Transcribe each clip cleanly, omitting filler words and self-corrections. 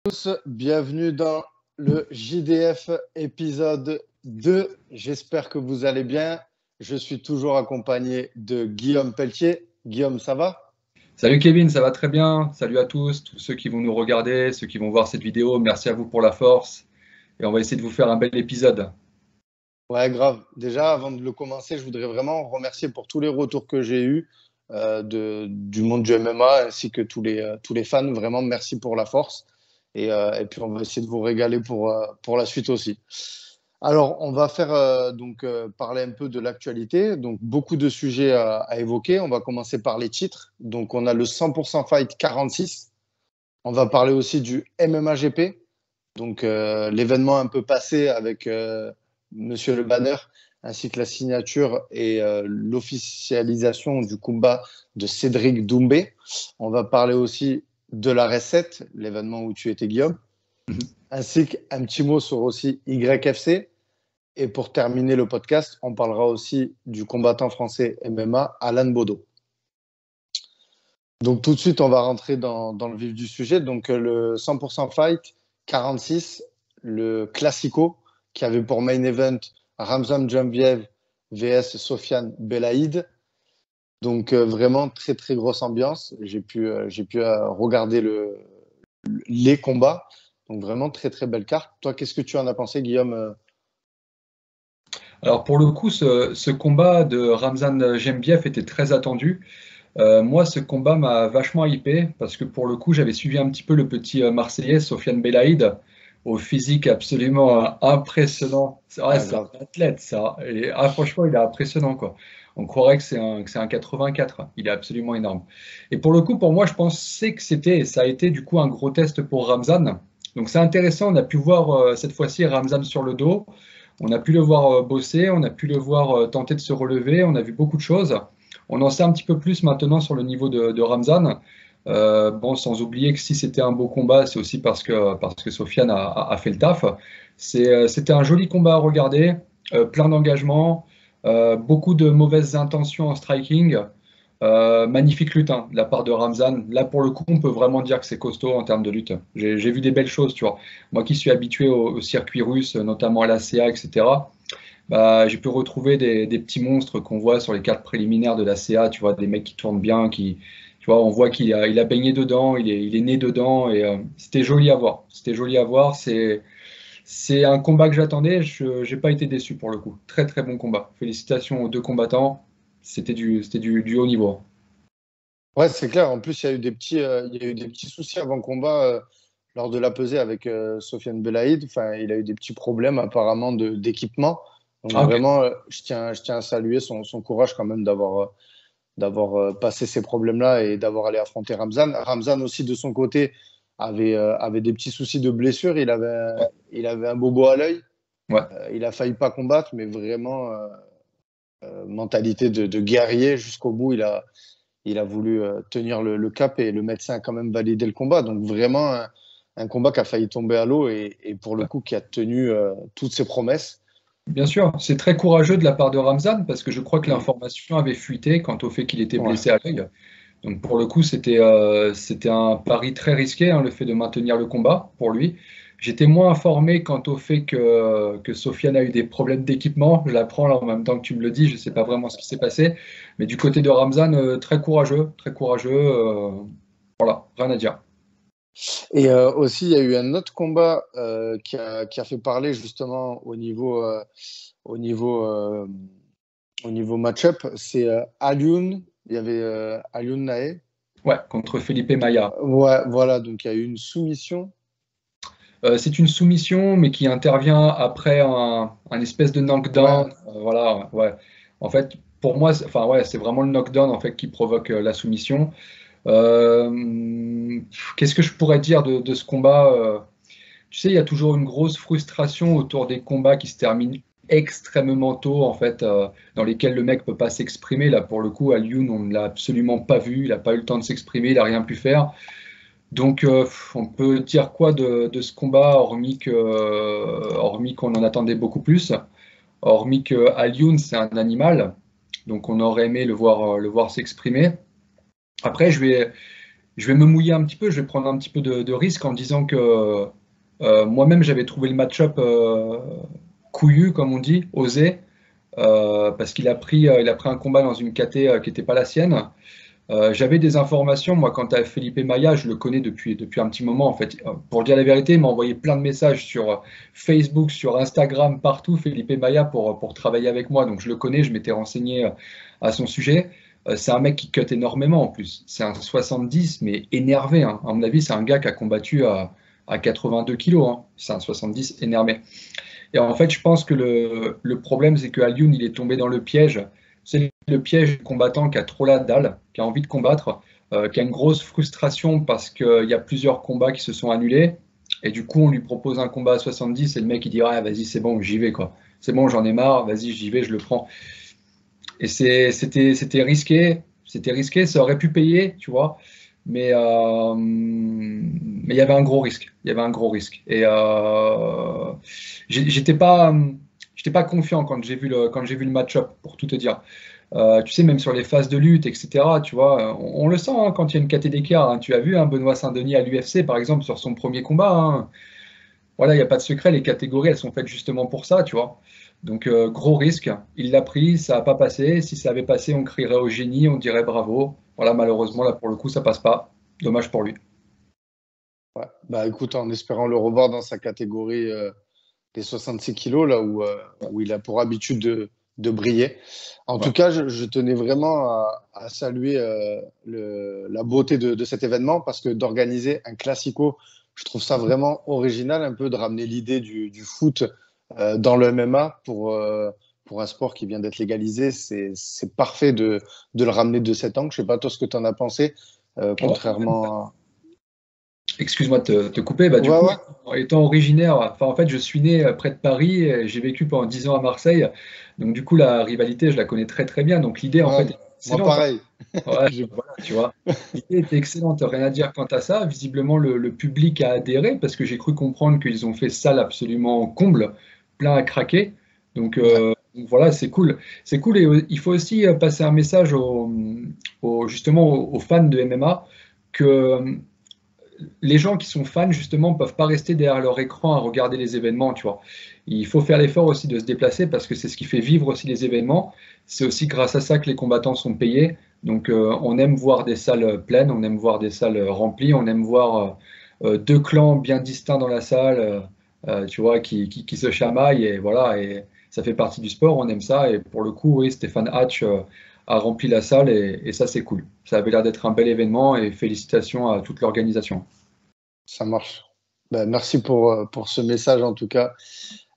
Tous, bienvenue dans le JDF épisode 2. J'espère que vous allez bien. Je suis toujours accompagné de Guillaume Pelletier. Guillaume, ça va? Salut Kevin, ça va très bien. Salut à tous ceux qui vont nous regarder, ceux qui vont voir cette vidéo. Merci à vous pour la force. Et on va essayer de vous faire un bel épisode. Ouais, grave. Déjà, avant de le commencer, je voudrais vraiment remercier pour tous les retours que j'ai eus du monde du MMA ainsi que tous les fans. Vraiment, merci pour la force. Et puis, on va essayer de vous régaler pour la suite aussi. Alors, on va faire parler un peu de l'actualité. Donc, beaucoup de sujets à évoquer. On va commencer par les titres. Donc, on a le 100% Fight 46. On va parler aussi du MMA GP. Donc, l'événement un peu passé avec Monsieur Le Banner, ainsi que la signature et l'officialisation du combat de Cédric Doumbé. On va parler aussi de la recette, l'événement où tu étais, Guillaume, ainsi qu'un petit mot sur aussi YFC. Et pour terminer le podcast, on parlera aussi du combattant français MMA, Alan Baudot. Donc tout de suite, on va rentrer dans le vif du sujet. Donc le 100% Fight 46, le Classico, qui avait pour main event Ramzan Jambiev vs Sofiane Belaïd. Donc vraiment très très grosse ambiance. J'ai pu regarder les combats. Donc vraiment très très belle carte. Toi, qu'est-ce que tu en as pensé, Guillaume? Alors pour le coup, ce combat de Ramzan Jembiev était très attendu. Moi, ce combat m'a vachement hypé parce que pour le coup, j'avais suivi un petit peu le petit Marseillais, Sofiane Belaïd, au physique absolument impressionnant. Ah, C'est un grave. athlète, ça. Et, franchement, il est impressionnant, quoi. On croirait que c'est un 84. Il est absolument énorme. Et pour le coup, pour moi, je pensais que ça a été du coup un gros test pour Ramzan. Donc c'est intéressant, on a pu voir cette fois-ci Ramzan sur le dos. On a pu le voir bosser, on a pu le voir tenter de se relever, on a vu beaucoup de choses. On en sait un petit peu plus maintenant sur le niveau de Ramzan. Bon, sans oublier que si c'était un beau combat, c'est aussi parce que Sofiane a fait le taf. C'était un joli combat à regarder, plein d'engagement, beaucoup de mauvaises intentions en striking. Magnifique lutte de la part de Ramzan. Là, pour le coup, on peut vraiment dire que c'est costaud en termes de lutte. J'ai vu des belles choses, tu vois. Moi qui suis habitué au circuit russe, notamment à l'ACA, etc., bah, j'ai pu retrouver des petits monstres qu'on voit sur les cartes préliminaires de l'ACA, tu vois, des mecs qui tournent bien, tu vois, on voit il a baigné dedans, il est né dedans, et c'était joli à voir. C'était joli à voir. C'est un combat que j'attendais. Je n'ai pas été déçu pour le coup. Très très bon combat. Félicitations aux deux combattants. C'était du haut niveau. Ouais, c'est clair. En plus, il y a eu des petits soucis avant le combat lors de la pesée avec Sofiane Belaïd. Enfin, il a eu des petits problèmes apparemment d'équipement. Donc Ah, ok. vraiment, je tiens à saluer son courage quand même d'avoir passé ces problèmes-là et d'avoir allé affronter Ramzan. Ramzan aussi, de son côté, avait des petits soucis de blessure. Il avait un bobo à l'œil. Ouais. Il a failli pas combattre, mais vraiment, mentalité de guerrier jusqu'au bout. Il a voulu tenir le cap et le médecin a quand même validé le combat. Donc vraiment un combat qui a failli tomber à l'eau et pour le coup qui a tenu toutes ses promesses. Bien sûr, c'est très courageux de la part de Ramzan parce que je crois que Mm. l'information avait fuité quant au fait qu'il était Ouais. blessé à l'œil. Donc pour le coup, c'était un pari très risqué, le fait de maintenir le combat pour lui. J'étais moins informé quant au fait que Sofiane a eu des problèmes d'équipement. Je l'apprends là en même temps que tu me le dis, je ne sais pas vraiment ce qui s'est passé. Mais du côté de Ramzan, très courageux, très courageux. Voilà, rien à dire. Et aussi, il y a eu un autre combat qui a fait parler justement au niveau, euh, au niveau match-up. C'est Alioune. Il y avait Alioune Naé. Ouais, contre Felipe Maya. Ouais, voilà. Donc il y a eu une soumission. C'est une soumission, mais qui intervient après un espèce de Ouais, knockdown. Voilà, ouais. En fait, pour moi, enfin, ouais, c'est vraiment le knockdown en fait qui provoque la soumission. Qu'est-ce que je pourrais dire de ce combat? Tu sais, il y a toujours une grosse frustration autour des combats qui se terminent extrêmement tôt, en fait, dans lesquels le mec peut pas s'exprimer. Là, pour le coup, Alioune, on ne l'a absolument pas vu, il n'a pas eu le temps de s'exprimer, il n'a rien pu faire. Donc, on peut dire quoi de ce combat, hormis qu'on en attendait beaucoup plus, hormis que Alioune, c'est un animal, donc on aurait aimé le voir s'exprimer. Après, je vais me mouiller un petit peu, je vais prendre un petit peu de risque en disant que moi-même j'avais trouvé le match-up couillu, comme on dit, osé, parce il a pris un combat dans une KT qui n'était pas la sienne. J'avais des informations, moi, quant à Felipe Maia, je le connais depuis un petit moment, en fait. Pour dire la vérité, il m'a envoyé plein de messages sur Facebook, sur Instagram, partout, Felipe Maia, pour travailler avec moi. Donc, je le connais, je m'étais renseigné à son sujet. C'est un mec qui cut énormément, en plus. C'est un 70, mais énervé, hein. À mon avis, c'est un gars qui a combattu à 82 kilos, hein. C'est un 70 énervé. Et en fait, je pense que le problème, c'est que Alioune, il est tombé dans le piège. C'est le piège du combattant qui a trop la dalle, qui a envie de combattre, qui a une grosse frustration parce qu'il y a plusieurs combats qui se sont annulés. Et du coup, on lui propose un combat à 70 et le mec, il dit ah, vas-y, c'est bon, j'y vais, quoi. C'est bon, j'en ai marre, vas-y, j'y vais, je le prends. Et c'était risqué, ça aurait pu payer, tu vois. Mais il y avait un gros risque. Il y avait un gros risque. Et j'étais pas confiant quand j'ai vu le match-up, pour tout te dire. Tu sais, même sur les phases de lutte, etc., tu vois, on le sent hein, quand il y a une KT d'écart. Hein. Tu as vu hein, Benoît Saint-Denis à l'UFC, par exemple, sur son premier combat. Hein. Voilà, il n'y a pas de secret, les catégories, elles sont faites justement pour ça, tu vois. Donc, gros risque, il l'a pris, ça n'a pas passé. Si ça avait passé, on crierait au génie, on dirait bravo. Voilà, malheureusement, là, pour le coup, ça passe pas. Dommage pour lui. Ouais. Bah écoute, en espérant le revoir dans sa catégorie des 66 kilos, là où il a pour habitude de briller. En Ouais. tout cas, je tenais vraiment à saluer la beauté de cet événement parce que d'organiser un classico, je trouve ça vraiment original, un peu de ramener l'idée du foot dans le MMA pour un sport qui vient d'être légalisé. C'est parfait de le ramener de cet angle. Je sais pas toi ce que tu en as pensé, Ouais. contrairement à... Excuse-moi de te couper. Bah, du Ouais, coup, ouais. étant originaire, enfin, en fait, je suis né près de Paris, et j'ai vécu pendant 10 ans à Marseille. Donc, du coup, la rivalité, je la connais très, très bien. Donc, l'idée, en Ouais, fait, est moi excellente. pareil. Ouais, J'ai- voilà, tu vois. L'idée était excellente, rien à dire quant à ça. Visiblement, le public a adhéré parce que j'ai cru comprendre qu'ils ont fait salle absolument comble, plein à craquer. Ouais. Donc voilà, c'est cool. C'est cool et il faut aussi passer un message justement aux fans de MMA que les gens qui sont fans, justement, ne peuvent pas rester derrière leur écran à regarder les événements, tu vois. Il faut faire l'effort aussi de se déplacer parce que c'est ce qui fait vivre aussi les événements. C'est aussi grâce à ça que les combattants sont payés. Donc, on aime voir des salles pleines, on aime voir des salles remplies, on aime voir deux clans bien distincts dans la salle, tu vois, qui se chamaillent et voilà. Et ça fait partie du sport, on aime ça. Et pour le coup, oui, Stéphane Hatch a rempli la salle et ça, c'est cool. Ça avait l'air d'être un bel événement et félicitations à toute l'organisation. Ça marche. Ben, merci pour ce message en tout cas.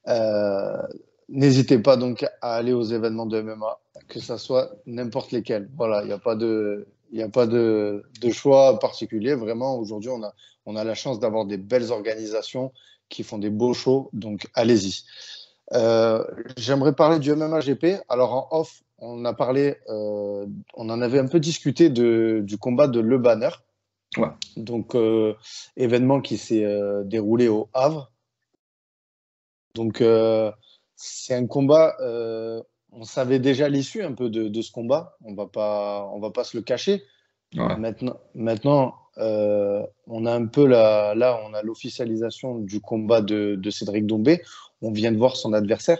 Euh, N'hésitez pas donc à aller aux événements de MMA, que ça soit n'importe lesquels. Voilà, il n'y a pas de choix particulier. Vraiment, aujourd'hui, on a la chance d'avoir des belles organisations qui font des beaux shows, donc allez-y. J'aimerais parler du MMA GP. Alors en off, on en avait un peu discuté du combat de Le Banner. Ouais. Donc, événement qui s'est déroulé au Havre. Donc, c'est un combat. On savait déjà l'issue un peu de ce combat. On va pas se le cacher. Ouais. Maintenant, on a un peu là, on a l'officialisation du combat de Cédric Doumbé. On vient de voir son adversaire.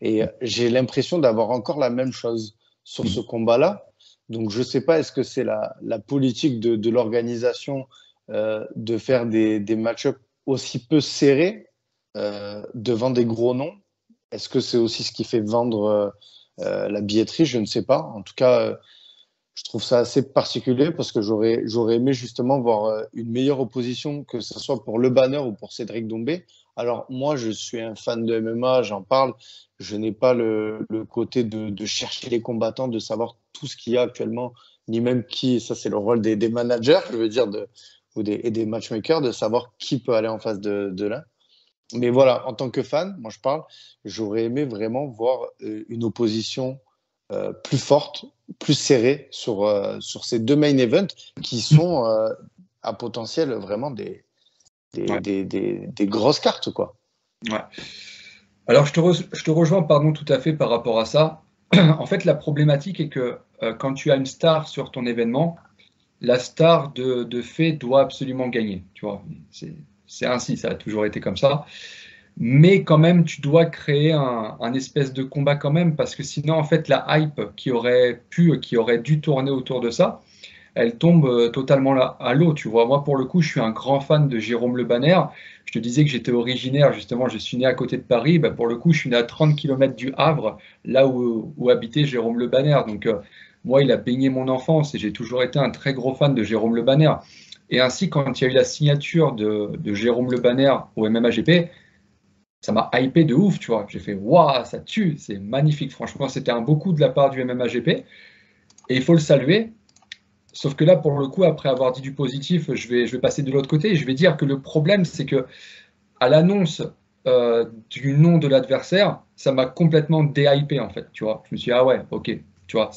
Et j'ai l'impression d'avoir encore la même chose sur ce Mhm. combat-là. Donc, je ne sais pas, est-ce que c'est la politique de l'organisation de faire des match-ups aussi peu serrés devant des gros noms? Est-ce que c'est aussi ce qui fait vendre la billetterie? Je ne sais pas. En tout cas, je trouve ça assez particulier parce que j'aurais aimé justement voir une meilleure opposition, que ce soit pour Le Banner ou pour Cédric Doumbé. Alors, moi, je suis un fan de MMA, j'en parle. Je n'ai pas le côté de chercher les combattants, de savoir tout ce qu'il y a actuellement, ni même qui. Ça, c'est le rôle des managers, je veux dire, et des matchmakers, de savoir qui peut aller en face de l'un. Mais voilà, en tant que fan, moi je parle, j'aurais aimé vraiment voir une opposition plus forte, plus serrée sur ces deux main events qui sont à potentiel vraiment Ouais. des grosses cartes, quoi. Ouais. Alors, je te rejoins, pardon, tout à fait par rapport à ça. En fait, la problématique est que quand tu as une star sur ton événement, la star de fait doit absolument gagner. Tu vois, c'est ainsi, ça a toujours été comme ça. Mais quand même, tu dois créer un espèce de combat quand même, parce que sinon, en fait, la hype qui aurait dû tourner autour de ça, elle tombe totalement à l'eau, tu vois. Moi, pour le coup, je suis un grand fan de Jérôme Le Banner. Je te disais que j'étais originaire, justement, je suis né à côté de Paris. Bah, pour le coup, je suis né à 30 km du Havre, là où habitait Jérôme Le Banner. Donc, moi, il a baigné mon enfance et j'ai toujours été un très gros fan de Jérôme Le Banner. Et ainsi, quand il y a eu la signature de Jérôme Le Banner au MMA-GP, ça m'a hypé de ouf, tu vois. J'ai fait, waouh, ça tue, c'est magnifique. Franchement, c'était un beau coup de la part du MMA-GP. Et il faut le saluer. Sauf que là, pour le coup, après avoir dit du positif, je vais passer de l'autre côté et je vais dire que le problème, c'est que à l'annonce du nom de l'adversaire, ça m'a complètement déhypé, en fait, tu vois. Je me suis dit, ah ouais, ok, tu vois.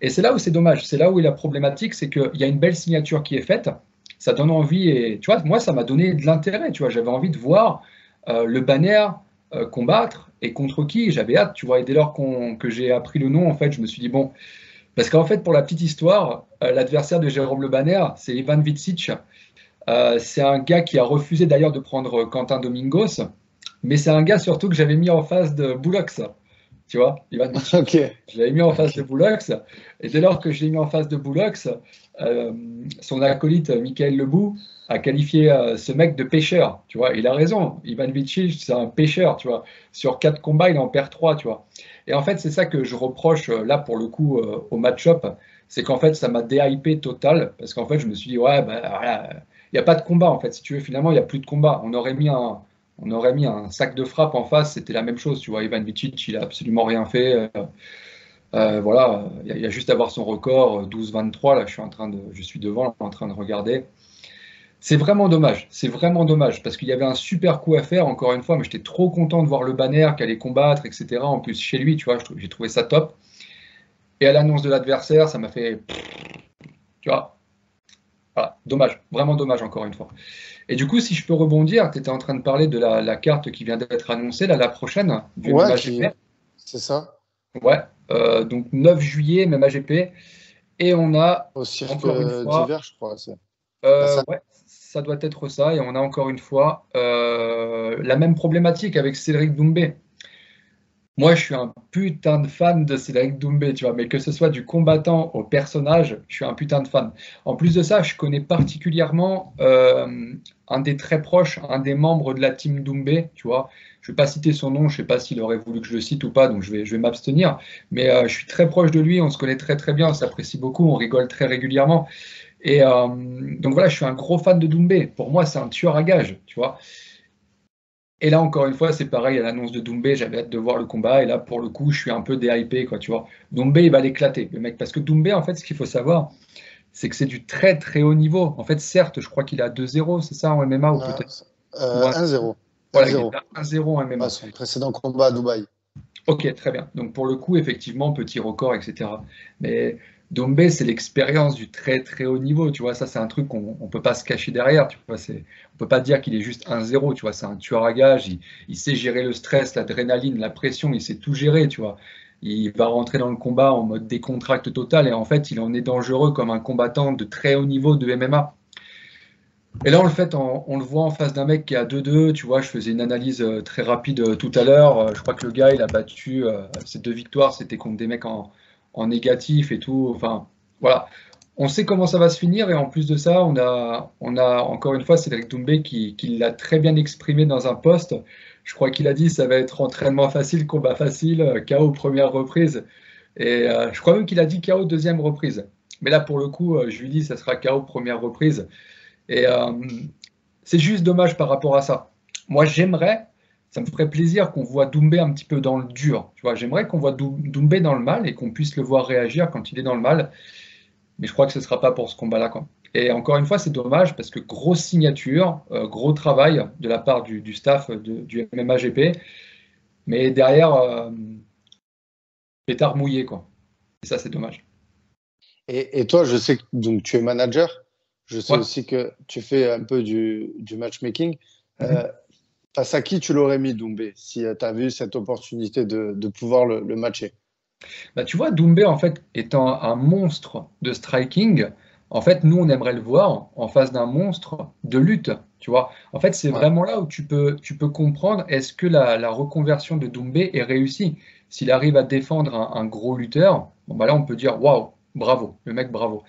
Et c'est là où c'est dommage, c'est là où est la problématique, c'est qu'il y a une belle signature qui est faite, ça donne envie, et tu vois, moi, ça m'a donné de l'intérêt, tu vois. J'avais envie de voir le Banner combattre et contre qui, j'avais hâte, tu vois. Et dès lors que j'ai appris le nom, en fait, je me suis dit, bon, parce qu'en fait, pour la petite histoire, l'adversaire de Jérôme Le Banner, c'est Ivan Vicic. C'est un gars qui a refusé d'ailleurs de prendre Quentin Domingos, mais c'est un gars surtout que j'avais mis en face de Boulox. Tu vois, Ivan Vicic. Ok, Je l'avais mis en face de ok. Boulox. Et dès lors que je l'ai mis en face de Boulox, son acolyte Michael Lebou a qualifié ce mec de pêcheur. Tu vois, il a raison. Ivan Vicic, c'est un pêcheur. Tu vois, sur 4 combats, il en perd 3. Tu vois. Et en fait, c'est ça que je reproche là pour le coup au match-up, c'est qu'en fait, ça m'a déhypé total parce qu'en fait, je me suis dit ouais, bah, voilà, il n'y a pas de combat en fait. Si tu veux, finalement, il n'y a plus de combat. On aurait mis un sac de frappe en face, c'était la même chose. Tu vois, Ivan Vicic, il a absolument rien fait. Voilà, il y a juste à voir son record 12-23. Là, je suis devant, là, en train de regarder. C'est vraiment dommage. C'est vraiment dommage parce qu'il y avait un super coup à faire. Encore une fois, mais j'étais trop content de voir le banner qui allait combattre, etc. En plus chez lui, tu vois, j'ai trouvé ça top. Et à l'annonce de l'adversaire, ça m'a fait, tu vois, voilà, dommage, vraiment dommage encore une fois. Et du coup, si je peux rebondir, tu étais en train de parler de la carte qui vient d'être annoncée, là, la prochaine, du Ouais, MMA-GP. c'est ça. Ouais, donc 9 juillet, MMA-GP. Et on a, Au encore une cirque fois, d'hiver, je crois. Ah, ça. ouais, ça doit être ça. Et on a encore une fois la même problématique avec Cédric Doumbé. Moi, je suis un putain de fan de Cédric Doumbé, tu vois, mais que ce soit du combattant au personnage, je suis un putain de fan. En plus de ça, je connais particulièrement un des très proches, un des membres de la team Doumbé, tu vois. Je ne vais pas citer son nom, je ne sais pas s'il aurait voulu que je le cite ou pas, donc je vais m'abstenir. Mais je suis très proche de lui, on se connaît très très bien, on s'apprécie beaucoup, on rigole très régulièrement. Et donc voilà, je suis un gros fan de Doumbé. Pour moi, c'est un tueur à gages, tu vois. Et là, encore une fois, c'est pareil, à l'annonce de Doumbé, j'avais hâte de voir le combat. Et là, pour le coup, je suis un peu déhypé, quoi, tu vois. Doumbé, il va l'éclater, le mec. Parce que Doumbé, en fait, ce qu'il faut savoir, c'est que c'est du très, très haut niveau. En fait, certes, je crois qu'il a 2-0, c'est ça, en MMA, ou Non, peut-être. Ou 1-0. voilà, il est 1-0. à 1-0 en Ouais, MMA. son précédent combat à Dubaï. Ok, très bien. Donc, pour le coup, effectivement, petit record, etc. Mais Doumbé, c'est l'expérience du très, très haut niveau, tu vois. Ça, c'est un truc qu'on ne peut pas se cacher derrière, tu vois. On peut pas dire qu'il est juste 1-0, tu vois. C'est un tueur à gages. Il sait gérer le stress, l'adrénaline, la pression. Il sait tout gérer, tu vois. Il va rentrer dans le combat en mode décontracte total et en fait, il en est dangereux comme un combattant de très haut niveau de MMA. Et là, on le voit en face d'un mec qui est à 2-2. Tu vois, je faisais une analyse très rapide tout à l'heure. Je crois que le gars, il a battu ses 2 victoires, c'était contre des mecs en négatif et tout. Enfin, voilà. On sait comment ça va se finir et en plus de ça, on a encore une fois Cédric Doumbé qui l'a très bien exprimé dans un post. Je crois qu'il a dit ça va être entraînement facile, combat facile, KO première reprise. Et je crois même qu'il a dit KO deuxième reprise. Mais là, pour le coup, je lui dis ça sera KO première reprise. Et c'est juste dommage par rapport à ça. Moi, ça me ferait plaisir qu'on voit Doumbé un petit peu dans le dur. Tu vois, j'aimerais qu'on voit Doumbé dans le mal et qu'on puisse le voir réagir quand il est dans le mal. Mais je crois que ce ne sera pas pour ce combat-là, quoi. Et encore une fois, c'est dommage parce que grosse signature, gros travail de la part du staff du MMA-GP. Mais derrière, pétard mouillé, quoi. Et ça, c'est dommage. Et toi, je sais que donc, tu es manager. Je sais Ouais. aussi que tu fais un peu du matchmaking. Mhm. Face à qui tu l'aurais mis, Doumbé, si tu as vu cette opportunité de pouvoir le matcher? Bah, tu vois, Doumbé, en fait, étant un monstre de striking, En fait, nous, on aimerait le voir en face d'un monstre de lutte, tu vois. En fait, c'est Ouais, vraiment là où tu peux comprendre est-ce que la reconversion de Doumbé est réussie. S'il arrive à défendre un gros lutteur, bon, bah là, on peut dire waouh, bravo, le mec, bravo.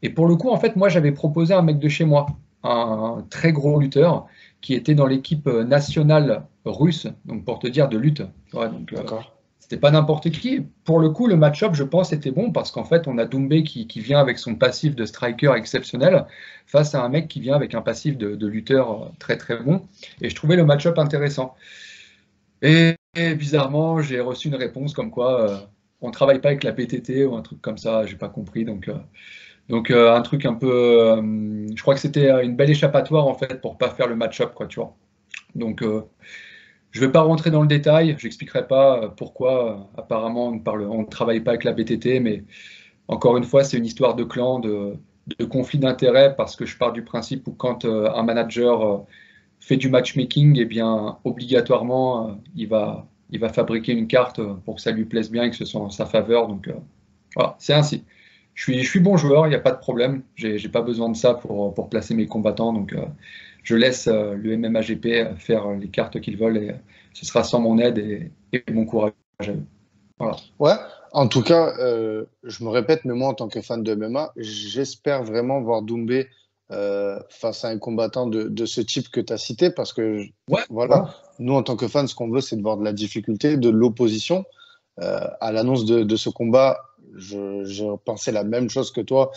Et pour le coup, en fait, moi, j'avais proposé un mec de chez moi, un très gros lutteur qui était dans l'équipe nationale russe, donc pour te dire de lutte. Tu vois, donc, d'accord. c'était pas n'importe qui. Pour le coup, le match-up, je pense, était bon parce qu'en fait, on a Doumbé qui vient avec son passif de striker exceptionnel face à un mec qui vient avec un passif de lutteur très très bon. Et je trouvais le match-up intéressant. Et bizarrement, j'ai reçu une réponse comme quoi on travaille pas avec la PTT ou un truc comme ça. J'ai pas compris. Donc, un truc un peu. Je crois que c'était une belle échappatoire en fait pour pas faire le match-up, quoi, tu vois. Donc, je ne vais pas rentrer dans le détail, j'expliquerai pas pourquoi apparemment on ne travaille pas avec la BTT, mais encore une fois, c'est une histoire de clan, de conflit d'intérêts, parce que je pars du principe où quand un manager fait du matchmaking, eh bien, obligatoirement, il va fabriquer une carte pour que ça lui plaise bien et que ce soit en sa faveur. Donc, voilà, c'est ainsi. Je suis bon joueur, il n'y a pas de problème. J'ai pas besoin de ça pour placer mes combattants. Donc, je laisse le MMAGP faire les cartes qu'ils veulent et ce sera sans mon aide et mon courage à eux. Voilà. Ouais, en tout cas, je me répète, mais moi, en tant que fan de MMA, j'espère vraiment voir Doumbé face à un combattant de ce type que tu as cité, parce que, Ouais, voilà, voilà. nous, en tant que fans, ce qu'on veut, c'est de voir de la difficulté, de l'opposition. À l'annonce de ce combat, j'ai pensé la même chose que toi.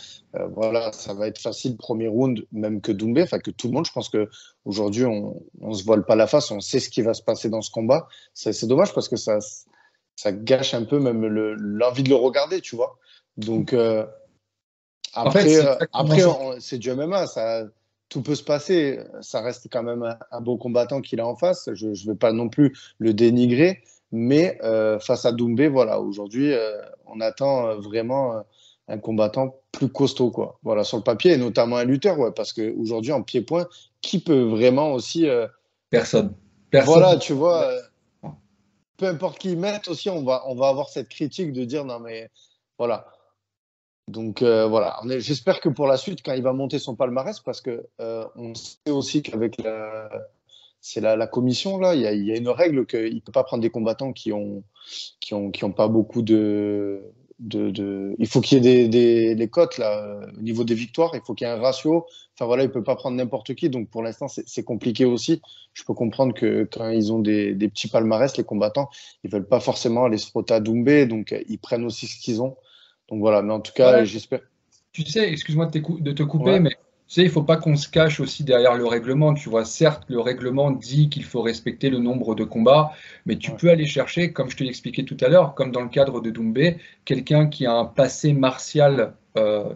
Voilà, ça va être facile, premier round, même que Doumbé, enfin que tout le monde. Je pense qu'aujourd'hui, on se voile pas la face, on sait ce qui va se passer dans ce combat. C'est dommage parce que ça gâche un peu même l'envie de le regarder, tu vois. Donc En fait, c'est exactement après ça. c'est du MMA, tout peut se passer. Ça reste quand même un beau combattant qu'il a en face. Je ne vais pas non plus le dénigrer, mais face à Doumbé, voilà, aujourd'hui, on attend vraiment un combattant plus costaud, quoi. Voilà, sur le papier, et notamment un lutteur, ouais, parce qu'aujourd'hui, en pied-point, qui peut vraiment aussi, Personne. Personne. voilà, tu vois, peu importe qui ils mettent aussi, on va avoir cette critique de dire non, mais voilà. Donc voilà, j'espère que pour la suite, quand il va monter son palmarès, parce que on sait aussi qu'avec la commission là, il y a une règle qu'il ne peut pas prendre des combattants qui ont pas beaucoup il faut qu'il y ait les cotes là, au niveau des victoires, il faut qu'il y ait un ratio. Enfin voilà, il peut pas prendre n'importe qui. Donc pour l'instant, c'est compliqué aussi. Je peux comprendre que quand ils ont des petits palmarès, les combattants, ils veulent pas forcément aller se frotter à Doumbé, donc ils prennent aussi ce qu'ils ont. Donc voilà, mais en tout cas, Ouais, j'espère. tu sais, excuse-moi de te couper, Ouais, mais tu sais, il ne faut pas qu'on se cache aussi derrière le règlement. Tu vois, certes, le règlement dit qu'il faut respecter le nombre de combats, mais tu ouais, peux aller chercher, comme je te l'expliquais tout à l'heure, comme dans le cadre de Doumbé, quelqu'un qui a un passé martial,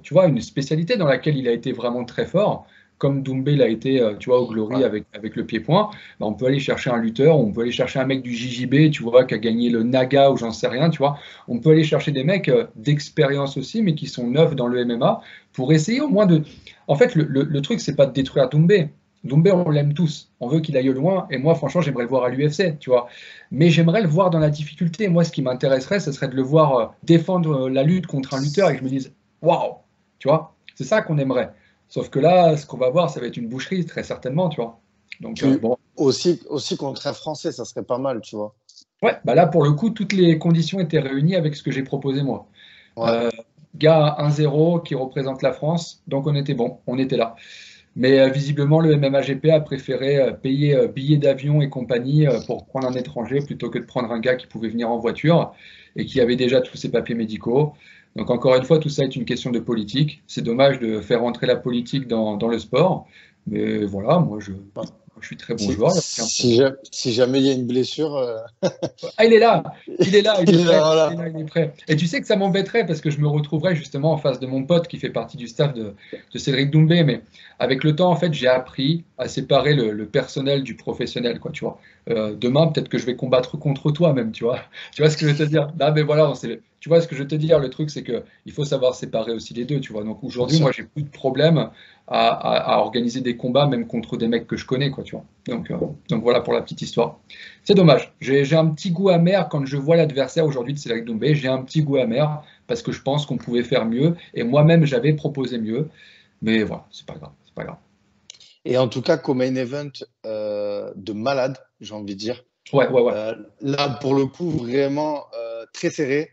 tu vois, une spécialité dans laquelle il a été vraiment très fort, comme Doumbé l'a été, tu vois, au Glory ouais. avec le pied-point. Ben, on peut aller chercher un lutteur, on peut aller chercher un mec du JJB, tu vois, qui a gagné le Naga ou j'en sais rien, tu vois. On peut aller chercher des mecs d'expérience aussi, mais qui sont neufs dans le MMA, pour essayer au moins de. En fait, le truc, c'est pas de détruire Doumbé. Doumbé, on l'aime tous. On veut qu'il aille loin. Et moi, franchement, j'aimerais le voir à l'UFC, tu vois. Mais j'aimerais le voir dans la difficulté. Moi, ce qui m'intéresserait, ce serait de le voir défendre la lutte contre un lutteur et que je me dise, waouh, tu vois. C'est ça qu'on aimerait. Sauf que là, ce qu'on va voir, ça va être une boucherie, très certainement, tu vois. Donc, Puis bon. aussi contre un Français, ça serait pas mal, tu vois. Ouais, bah là, pour le coup, toutes les conditions étaient réunies avec ce que j'ai proposé moi. Ouais, Euh, Gars 1-0 qui représente la France, donc on était bon, on était là. Mais visiblement, le MMAGP a préféré payer billets d'avion et compagnie pour prendre un étranger plutôt que de prendre un gars qui pouvait venir en voiture et qui avait déjà tous ses papiers médicaux. Donc encore une fois, tout ça est une question de politique. C'est dommage de faire entrer la politique dans le sport. Mais voilà, ouais. je suis très bon Si, joueur, il n'y a aucun si, problème. ja- si jamais il y a une blessure, Ah, il est là, il est là, il est il est là, prêt, il est voilà. là, il est prêt. Et tu sais que ça m'embêterait parce que je me retrouverais justement en face de mon pote qui fait partie du staff de Cédric Doumbé, mais avec le temps, en fait, j'ai appris à séparer le personnel du professionnel, quoi, tu vois. Demain, peut-être que je vais combattre contre toi même, tu vois. Tu vois ce que je veux te dire? Non, mais voilà, tu vois ce que je veux te dire, le truc, c'est que il faut savoir séparer aussi les deux, tu vois. Donc Bien aujourd'hui, moi, sûr. j'ai plus de problème à organiser des combats, même contre des mecs que je connais, quoi, tu vois. Donc voilà pour la petite histoire. C'est dommage. J'ai un petit goût amer quand je vois l'adversaire aujourd'hui de Cédric Doumbé. J'ai un petit goût amer parce que je pense qu'on pouvait faire mieux. Et moi-même, j'avais proposé mieux. Mais voilà, c'est pas grave, c'est pas grave. Et en tout cas, comme main event de malade, j'ai envie de dire. Ouais, ouais, ouais. Là, pour le coup, vraiment très serré.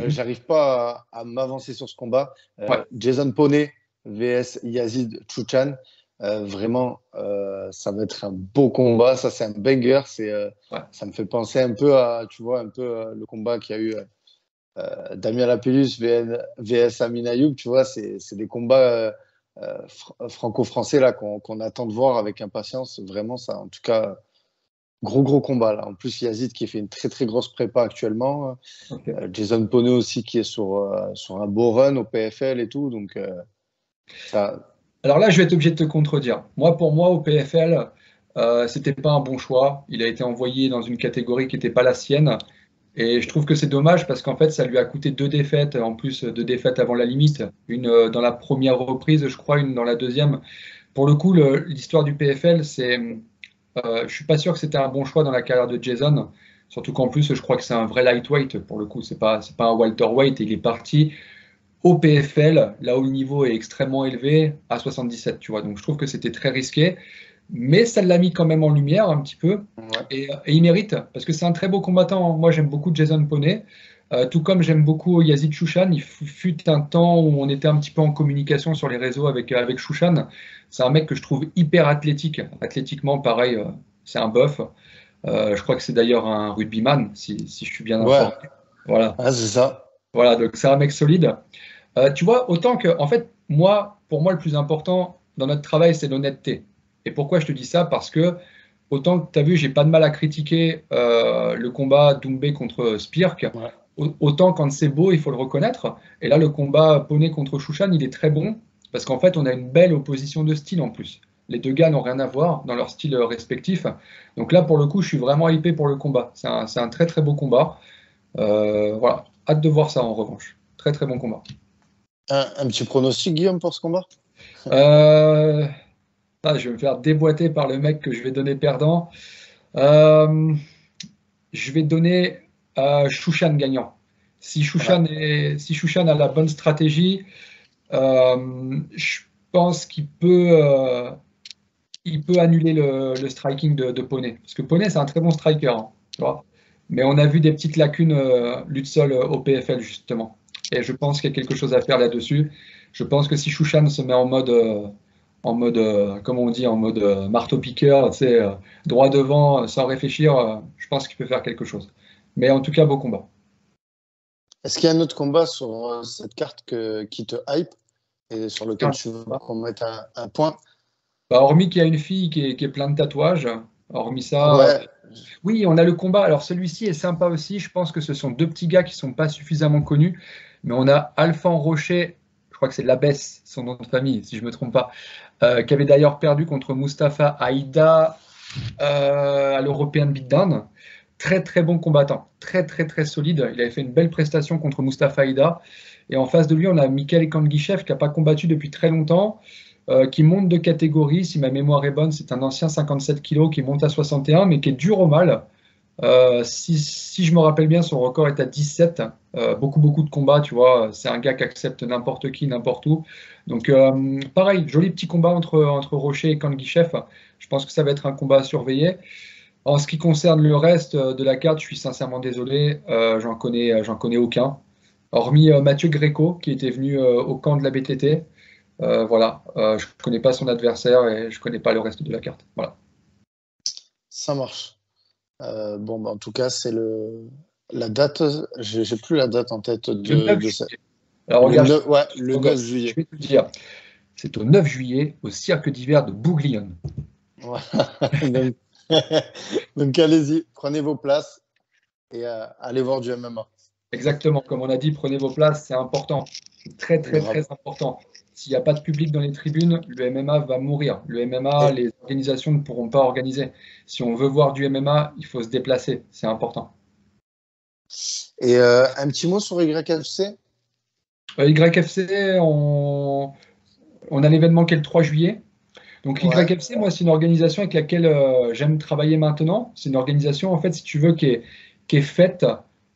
J'arrive pas à m'avancer sur ce combat. Ouais. Jason Poney vs Yazid Chouchan. Vraiment, ça va être un beau combat. Ça, c'est un banger. Ouais. Ça me fait penser un peu à, tu vois, un peu le combat qu'il y a eu Damien Lapillus vs Amin Ayoub. Tu vois, c'est des combats franco-français là qu'on attend de voir avec impatience. Vraiment, ça, en tout cas, gros combat là. En plus, Yazid qui fait une très grosse prépa actuellement. Okay. Jason Poney aussi qui est sur un beau run au PFL et tout. Donc, ça. Alors là, je vais être obligé de te contredire. Pour moi, au PFL, c'était pas un bon choix. Il a été envoyé dans une catégorie qui n'était pas la sienne. Et je trouve que c'est dommage parce qu'en fait, ça lui a coûté 2 défaites, en plus 2 défaites avant la limite. Une dans la première reprise, je crois, une dans la deuxième. Pour le coup, l'histoire du PFL, je suis pas sûr que c'était un bon choix dans la carrière de Jason. Surtout qu'en plus, je crois que c'est un vrai lightweight. Pour le coup, c'est pas un welterweight. Il est parti au PFL, là où le niveau est extrêmement élevé, à 77, tu vois. Donc je trouve que c'était très risqué, mais ça l'a mis quand même en lumière un petit peu, Ouais. et il mérite, parce que c'est un très beau combattant. Moi, j'aime beaucoup Jason Poney, tout comme j'aime beaucoup Yazid Chouchan. Il fut un temps où on était un petit peu en communication sur les réseaux avec Chouchan. C'est un mec que je trouve hyper athlétique. Athlétiquement, pareil, c'est un bœuf. Je crois que c'est d'ailleurs un rugbyman, si je suis bien Ouais, informé. Voilà. ah, c'est ça. Voilà, donc c'est un mec solide. Tu vois, autant que, en fait, pour moi, le plus important dans notre travail, c'est l'honnêteté. Et pourquoi je te dis ça? Parce que, autant que tu as vu, j'ai pas de mal à critiquer le combat Doumbé contre Spirk. Ouais. Autant quand c'est beau, il faut le reconnaître. Et là, le combat Poney contre Chouchan, il est très bon. Parce qu'en fait, on a une belle opposition de style en plus. Les deux gars n'ont rien à voir dans leur style respectif. Donc là, pour le coup, je suis vraiment hypé pour le combat. C'est un très beau combat. Voilà, hâte de voir ça en revanche. Très bon combat. Un petit pronostic, Guillaume, pour ce combat? Euh, je vais me faire déboîter par le mec que je vais donner perdant. Je vais donner Chouchan gagnant. Si Chouchan a la bonne stratégie, je pense il peut annuler le striking de Poney. Parce que Poney, c'est un très bon striker, hein, tu vois. Mais on a vu des petites lacunes lutte sol au PFL, justement. Et je pense qu'il y a quelque chose à faire là-dessus. Je pense que si Chouchan se met en mode comment on dit, en mode marteau-piqueur, tu sais, droit devant, sans réfléchir, je pense qu'il peut faire quelque chose. Mais en tout cas, beau combat. Est-ce qu'il y a un autre combat sur cette carte qui te hype et sur lequel tu veux qu'on mette un point? Bah, hormis qu'il y a une fille qui est plein de tatouages, hormis ça, Ouais, oui, on a le combat. Alors celui-ci est sympa aussi. Je pense que ce sont deux petits gars qui sont pas suffisamment connus, mais on a Alphand Rocher, je crois que c'est Labesse, son nom de famille, si je me trompe pas, qui avait d'ailleurs perdu contre Mustafa Haïda à l'European Beatdown. Très bon combattant, très solide. Il avait fait une belle prestation contre Mustafa Haïda. Et en face de lui, on a Mikhail Kanguichev qui n'a pas combattu depuis très longtemps, qui monte de catégorie. Si ma mémoire est bonne, c'est un ancien 57 kg qui monte à 61, mais qui est dur au mal. Si je me rappelle bien, son record est à 17. Beaucoup de combats, tu vois. C'est un gars qui accepte n'importe qui, n'importe où. Donc, pareil, joli petit combat entre Rocher et Kanguichev. Je pense que ça va être un combat à surveiller. En ce qui concerne le reste de la carte, je suis sincèrement désolé, j'en connais aucun. Hormis Mathieu Gréco, qui était venu au camp de la BTT. Voilà, je ne connais pas son adversaire et je ne connais pas le reste de la carte. Voilà. ça marche. Bon, bah, en tout cas, c'est la date. J'ai plus la date en tête Le 9 de ça. juillet. Alors, regarde, Le 9 juillet. je vais te dire, c'est au 9 juillet au cirque d'hiver de Bouglione. Voilà. Donc, donc allez-y, prenez vos places et allez voir du MMA. Exactement, comme on a dit, prenez vos places, c'est important. C'est très important. S'il n'y a pas de public dans les tribunes, le MMA va mourir. Le MMA, les organisations ne pourront pas organiser. Si on veut voir du MMA, il faut se déplacer. C'est important. Et un petit mot sur YFC? YFC, on a l'événement qui est le 3 juillet. Donc YFC, moi, c'est une organisation avec laquelle j'aime travailler maintenant. C'est une organisation, en fait, si tu veux, qui est faite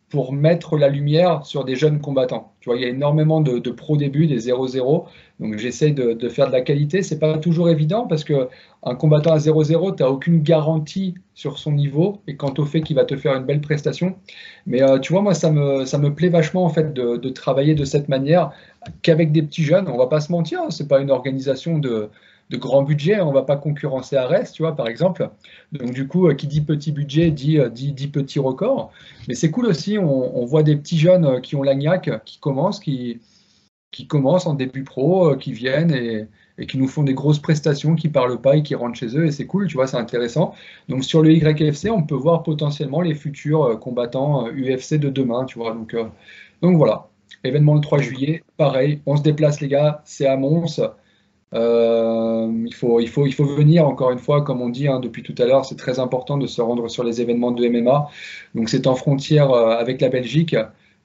pour mettre la lumière sur des jeunes combattants. Tu vois, il y a énormément de pro début, des 0-0, donc j'essaye de faire de la qualité. C'est pas toujours évident parce que un combattant à 0-0, tu n'as aucune garantie sur son niveau et quant au fait qu'il va te faire une belle prestation. Mais tu vois, moi, ça me plaît vachement en fait de travailler de cette manière qu'avec des petits jeunes. On va pas se mentir, hein, c'est pas une organisation de grand budget, on va pas concurrencer Arès, tu vois, par exemple. Donc du coup, qui dit petit budget dit petit record. Mais c'est cool aussi, on voit des petits jeunes qui ont la niaque, qui commencent en début pro, qui viennent et qui nous font des grosses prestations, qui parlent pas et qui rentrent chez eux, et c'est cool, tu vois, c'est intéressant. Donc sur le YFC, on peut voir potentiellement les futurs combattants UFC de demain, tu vois. Donc voilà, événement le 3 juillet, pareil, on se déplace les gars, c'est à Mons. Il faut venir, encore une fois, comme on dit hein, depuis tout à l'heure, c'est très important de se rendre sur les événements de MMA. Donc c'est en frontière avec la Belgique,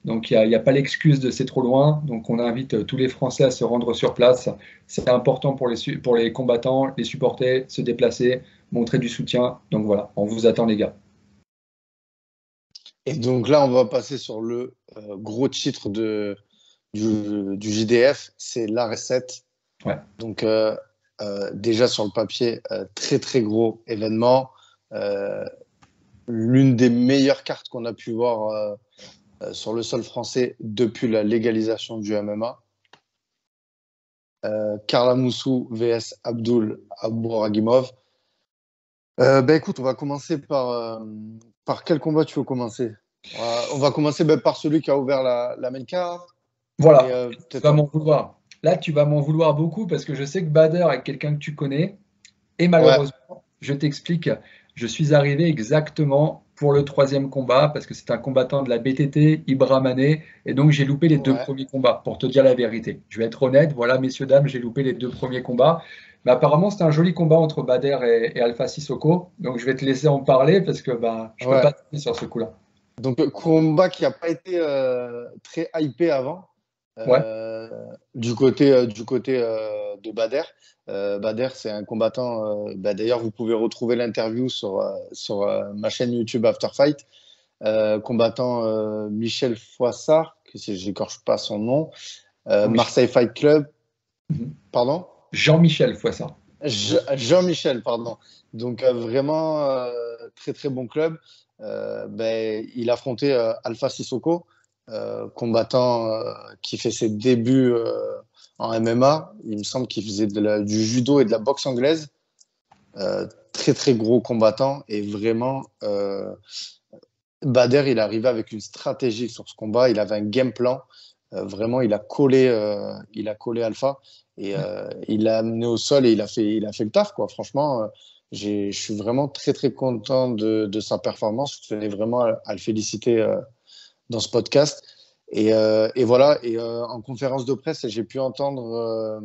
donc il n'y a pas l'excuse de c'est trop loin. Donc on invite tous les Français à se rendre sur place. C'est important pour les combattants, les supporter, se déplacer, montrer du soutien. Donc voilà, on vous attend les gars. Et donc là, on va passer sur le gros titre du JDF, c'est la recette. Ouais. Donc déjà sur le papier, très très gros événement. L'une des meilleures cartes qu'on a pu voir sur le sol français depuis la légalisation du MMA. Karla Moussou vs Abdul Abouragimov. Écoute, on va commencer par quel combat tu veux commencer? On va commencer par celui qui a ouvert la main card. Voilà, tu vas m'en vouloir. Là, tu vas m'en vouloir beaucoup parce que je sais que Bader est quelqu'un que tu connais. Et malheureusement, je t'explique, je suis arrivé exactement pour le 3e combat parce que c'est un combattant de la BTT, Ibra Mané, et donc j'ai loupé les 2 premiers combats, pour te dire la vérité. Je vais être honnête, voilà, messieurs, dames, j'ai loupé les 2 premiers combats. Mais apparemment, c'était un joli combat entre Bader et Alpha Sissoko. Donc je vais te laisser en parler parce que je ne peux pas te dire sur ce coup-là. Donc, combat qui n'a pas été très hypé avant. Du côté de Bader. Bader, c'est un combattant. D'ailleurs, vous pouvez retrouver l'interview sur ma chaîne YouTube After Fight. Combattant Michel Foissard, que si j'écorche pas son nom. Marseille Fight Club. Pardon? Jean-Michel Foissard. Jean-Michel, pardon. Donc, vraiment très très bon club. Il affrontait Alpha Sissoko. Combattant qui fait ses débuts en MMA. Il me semble qu'il faisait du judo et de la boxe anglaise. Très très gros combattant et vraiment Bader, il est arrivé avec une stratégie sur ce combat. Il avait un game plan. Vraiment, il a collé Alpha et il l'a amené au sol et il a fait le taf quoi. Franchement, je suis vraiment très très content de sa performance. Je tenais vraiment à le féliciter dans ce podcast. Et voilà, et en conférence de presse, j'ai pu entendre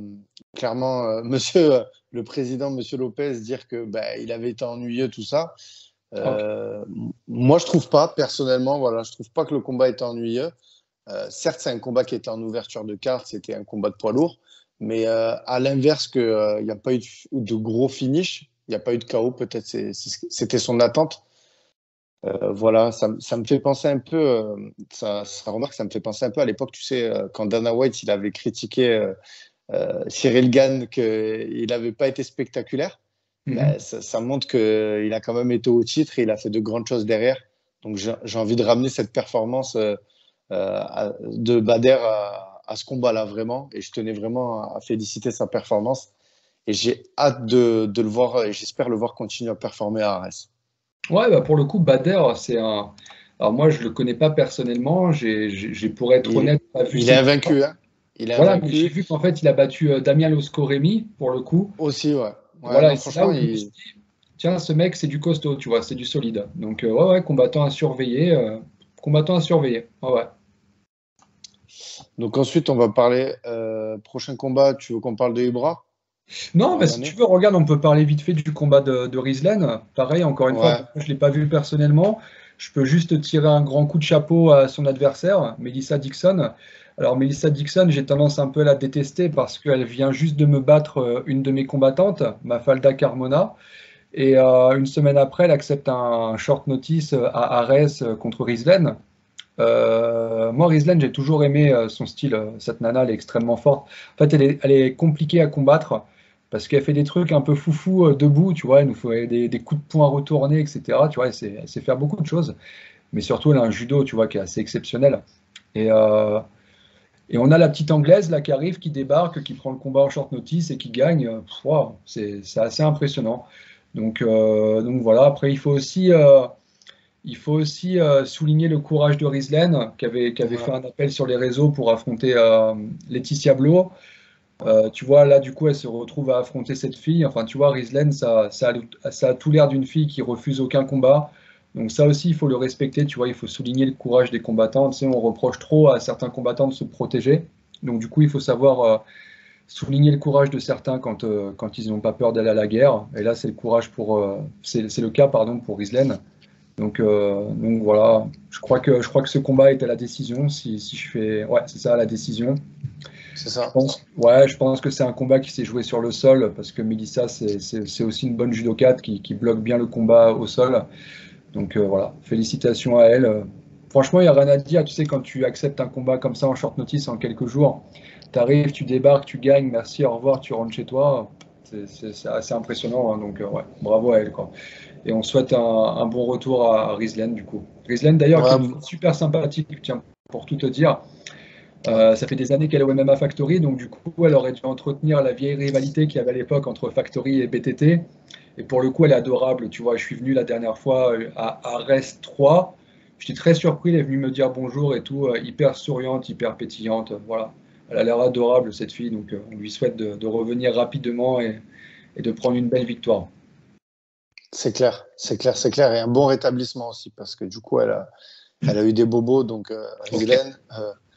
clairement monsieur le président, monsieur Lopez, dire que il avait été ennuyeux, tout ça. Moi, je trouve pas, personnellement, voilà, je trouve pas que le combat était ennuyeux. Certes, c'est un combat qui était en ouverture de carte, c'était un combat de poids lourd, mais à l'inverse, il n'y a pas eu de gros finish, il n'y a pas eu de KO, peut-être c'était son attente. Voilà, ça me fait penser un peu, ça remarque, ça me fait penser un peu à l'époque, tu sais, quand Dana White il avait critiqué Cyril Gane qu'il n'avait pas été spectaculaire. Ça montre qu'il a quand même été au titre et il a fait de grandes choses derrière. Donc j'ai envie de ramener cette performance de Bader à ce combat-là, vraiment. Et je tenais vraiment à féliciter sa performance. Et j'ai hâte de le voir et j'espère le voir continuer à performer à Arès. Ouais, pour le coup, Bader, c'est un. Alors moi, je le connais pas personnellement. J'ai pour être honnête, pas vu. Il est invaincu, hein. Voilà, mais j'ai vu qu'en fait, il a battu Damien Losco-Rémy pour le coup. Aussi, ouais. Voilà, non, franchement, je me suis dit, tiens, ce mec, c'est du costaud, tu vois, c'est du solide. Donc ouais, combattant à surveiller, Ouais. Donc ensuite, on va parler prochain combat. Tu veux qu'on parle de Ibra? Non, mais si tu veux, regarde, on peut parler vite fait du combat de Rizlan. Pareil, encore une fois, je ne l'ai pas vu personnellement. Je peux juste tirer un grand coup de chapeau à son adversaire, Melissa Dixon. Alors, Melissa Dixon, j'ai tendance un peu à la détester parce qu'elle vient juste de me battre une de mes combattantes, Mafalda Carmona. Et une semaine après, elle accepte un short notice à Arès contre Rizlan. Moi, Rizlan, j'ai toujours aimé son style. Cette nana, elle est extrêmement forte. En fait, elle est compliquée à combattre parce qu'elle fait des trucs un peu foufou debout, tu vois. Elle nous fait des coups de poing retournés, etc. Tu vois, elle sait faire beaucoup de choses. Mais surtout, elle a un judo, tu vois, qui est assez exceptionnel. Et, euh, et on a la petite anglaise là qui arrive, qui débarque, qui prend le combat en short notice et qui gagne. Wow, c'est assez impressionnant. Donc voilà. Après, il faut aussi souligner le courage de Rizlen, qui avait fait Ouais, un appel sur les réseaux pour affronter Laetitia Blo. Tu vois, là, du coup, elle se retrouve à affronter cette fille. Enfin, tu vois, Rizlen, ça a tout l'air d'une fille qui refuse aucun combat. Donc ça aussi, il faut le respecter. Tu vois, il faut souligner le courage des combattants. Tu sais, on reproche trop à certains combattants de se protéger. Donc du coup, il faut savoir souligner le courage de certains quand ils n'ont pas peur d'aller à la guerre. Et là, c'est le cas, pardon, pour Rizlen. Donc voilà, je crois que ce combat est à la décision. Si je fais, ouais, c'est ça, à la décision. c'est Je ça. pense, ouais, je pense que c'est un combat qui s'est joué sur le sol parce que Melissa, c'est aussi une bonne judokate qui bloque bien le combat au sol. Donc voilà, félicitations à elle. Franchement, il n'y a rien à dire. Tu sais, quand tu acceptes un combat comme ça en short notice en quelques jours, tu arrives, tu débarques, tu gagnes, merci, au revoir, tu rentres chez toi. C'est assez impressionnant, hein. Donc ouais, bravo à elle, quoi. Et on souhaite un bon retour à Rizlen, du coup. Rizlen, d'ailleurs, qui est Ouais, une fille super sympathique, tiens, pour tout te dire. Ça fait des années qu'elle est au MMA Factory, donc du coup, elle aurait dû entretenir la vieille rivalité qu'il y avait à l'époque entre Factory et BTT. Et pour le coup, elle est adorable. Tu vois, je suis venu la dernière fois à Arès 3. J'étais très surpris, elle est venue me dire bonjour et tout, hyper souriante, hyper pétillante. Voilà. Elle a l'air adorable, cette fille, donc on lui souhaite de revenir rapidement et de prendre une belle victoire. c'est clair, c'est clair, c'est clair. Et un bon rétablissement aussi, parce que du coup, elle a eu des bobos. Donc, Ok, Rizlen,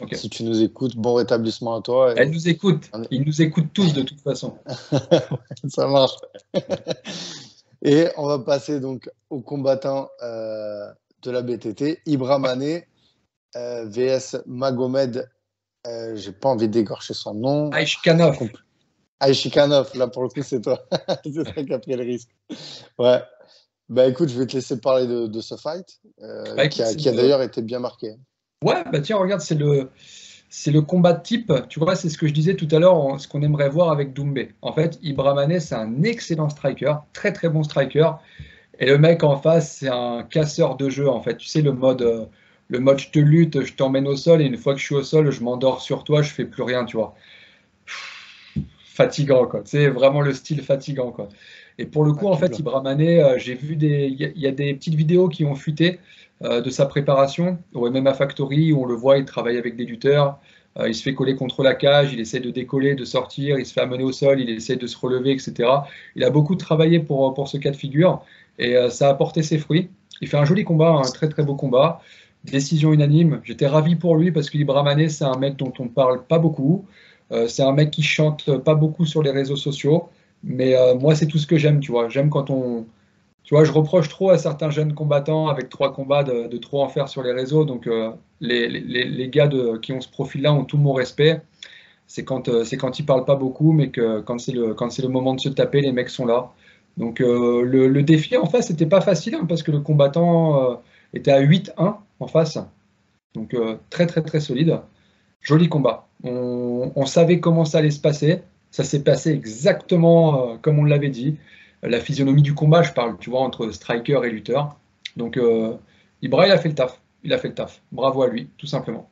ok. si tu nous écoutes, bon rétablissement à toi. Elle nous écoute. On est- Ils nous écoutent tous de toute façon. Ça marche. Et on va passer donc aux combattants de la BTT. Ibra Ouais. Mané, VS Magomed, j'ai pas envie d'égorger son nom. Aishkanov. Aishikanov, là pour le coup, c'est toi. C'est toi qui as pris le risque. Ouais. Bah écoute, je vais te laisser parler de ce fight, Bah qui écoute, a, qui a d'ailleurs été bien marqué. ouais, bah tiens, regarde, c'est le combat de type. Tu vois, c'est ce que je disais tout à l'heure, ce qu'on aimerait voir avec Doumbé. En fait, Ibra Mané, c'est un excellent striker, très très bon striker. Et le mec en face, c'est un casseur de jeu. En fait, tu sais, le mode je te lutte, je t'emmène au sol, et une fois que je suis au sol, je m'endors sur toi, je fais plus rien, tu vois. Fatigant, quoi. C'est vraiment le style fatigant, quoi. Et pour le Ah, coup, en tu fait, bloques. Ibra Mané, j'ai vu il y a des petites vidéos qui ont fuité de sa préparation au MMA Factory où on le voit, il travaille avec des lutteurs, il se fait coller contre la cage, il essaie de décoller, de sortir, il se fait amener au sol, il essaie de se relever, etc. Il a beaucoup travaillé pour ce cas de figure et ça a porté ses fruits. Il fait un joli combat, un très très beau combat. Décision unanime. J'étais ravi pour lui parce que Ibra Mané, c'est un mec dont on ne parle pas beaucoup. C'est un mec qui chante pas beaucoup sur les réseaux sociaux. Mais moi, c'est tout ce que j'aime, tu vois. J'aime quand on. Tu vois, je reproche trop à certains jeunes combattants avec 3 combats de trop en faire sur les réseaux. Donc, les gars qui ont ce profil-là ont tout mon respect. C'est quand ils parlent pas beaucoup, mais que quand c'est le moment de se taper, les mecs sont là. Donc, le défi en face, c'était pas facile hein, parce que le combattant était à 8-1 en face. Donc, très, très, très solide. Joli combat. On savait comment ça allait se passer. Ça s'est passé exactement comme on l'avait dit. La physionomie du combat, je parle, tu vois, entre striker et lutteur. Donc, Ibra, il a fait le taf. Il a fait le taf. Bravo à lui, tout simplement.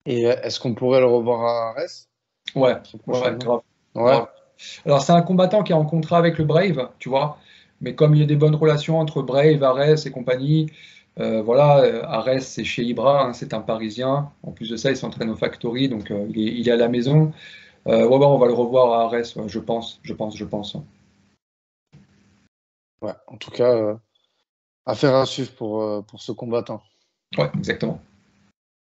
Et est-ce qu'on pourrait le revoir à Arès Ouais, très ouais, prochainement? grave, Ouais, grave. Alors, c'est un combattant qui est en contrat avec le Brave, tu vois. Mais comme il y a des bonnes relations entre Brave, Arès et compagnie, voilà, Arès, c'est chez Ibra, hein, c'est un Parisien. En plus de ça, il s'entraîne au Factory, donc il est à la maison. Ouais, on va le revoir à Arès, ouais, je pense, je pense, je pense. ouais. En tout cas, affaire à suivre pour ce combattant. Ouais, exactement.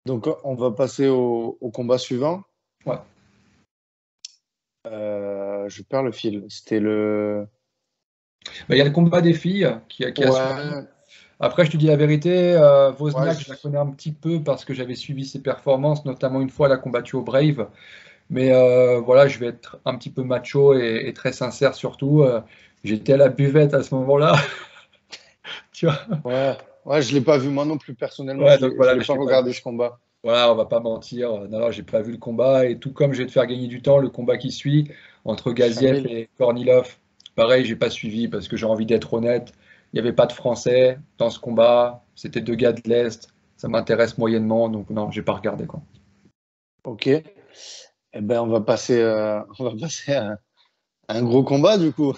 Donc, on va passer au combat suivant. Ouais. Je perds le fil. C'était le. Bah, il y a le combat des filles qui a suivi. Ouais, Après, je te dis la vérité, ouais, Wozniak, je la connais un petit peu parce que j'avais suivi ses performances, notamment une fois, elle a combattu au Brave. Mais voilà, je vais être un petit peu macho et très sincère surtout. J'étais à la buvette à ce moment-là, tu vois. ouais. Ouais, je l'ai pas vu moi non plus personnellement. Ouais, donc Je voilà, l'ai je pas l'ai pas vu. regardé ce combat. Voilà, on va pas mentir. Non, non, j'ai pas vu le combat. Et tout comme je vais te faire gagner du temps, le combat qui suit entre Gaziev Shamil. et Kornilov, pareil, j'ai pas suivi parce que j'ai envie d'être honnête. Il n'y avait pas de Français dans ce combat. C'était deux gars de l'Est. Ça m'intéresse moyennement, donc non, j'ai pas regardé quoi. Ok. Eh ben, on va passer à un gros combat du coup.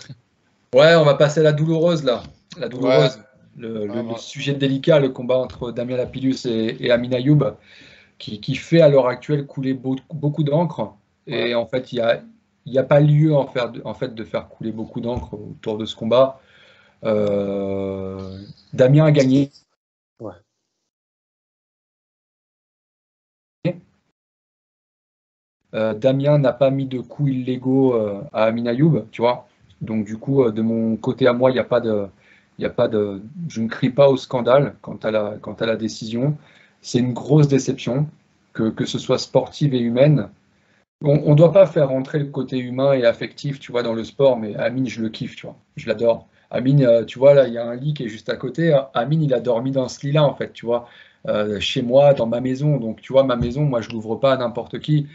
Ouais, on va passer à la douloureuse là. La Ouais. douloureuse. Le Avant. sujet délicat, le combat entre Damien Lapillus et Amin Ayoub, qui fait à l'heure actuelle couler beaucoup d'encre. Ouais. Et en fait, il y a pas lieu en fait, de faire couler beaucoup d'encre autour de ce combat. Damien a gagné. Ouais. Damien n'a pas mis de coups illégaux à Amin Ayoub, tu vois. Donc du coup, de mon côté à moi, il y a pas de, je ne crie pas au scandale quant à la décision. C'est une grosse déception, que ce soit sportive et humaine. On ne doit pas faire rentrer le côté humain et affectif, tu vois, dans le sport, mais Amine, je le kiffe, tu vois, je l'adore. Amine, tu vois, là, il y a un lit qui est juste à côté. Amine, il a dormi dans ce lit-là, en fait, tu vois, chez moi, dans ma maison. Donc, tu vois, ma maison, moi, je l'ouvre pas à n'importe qui.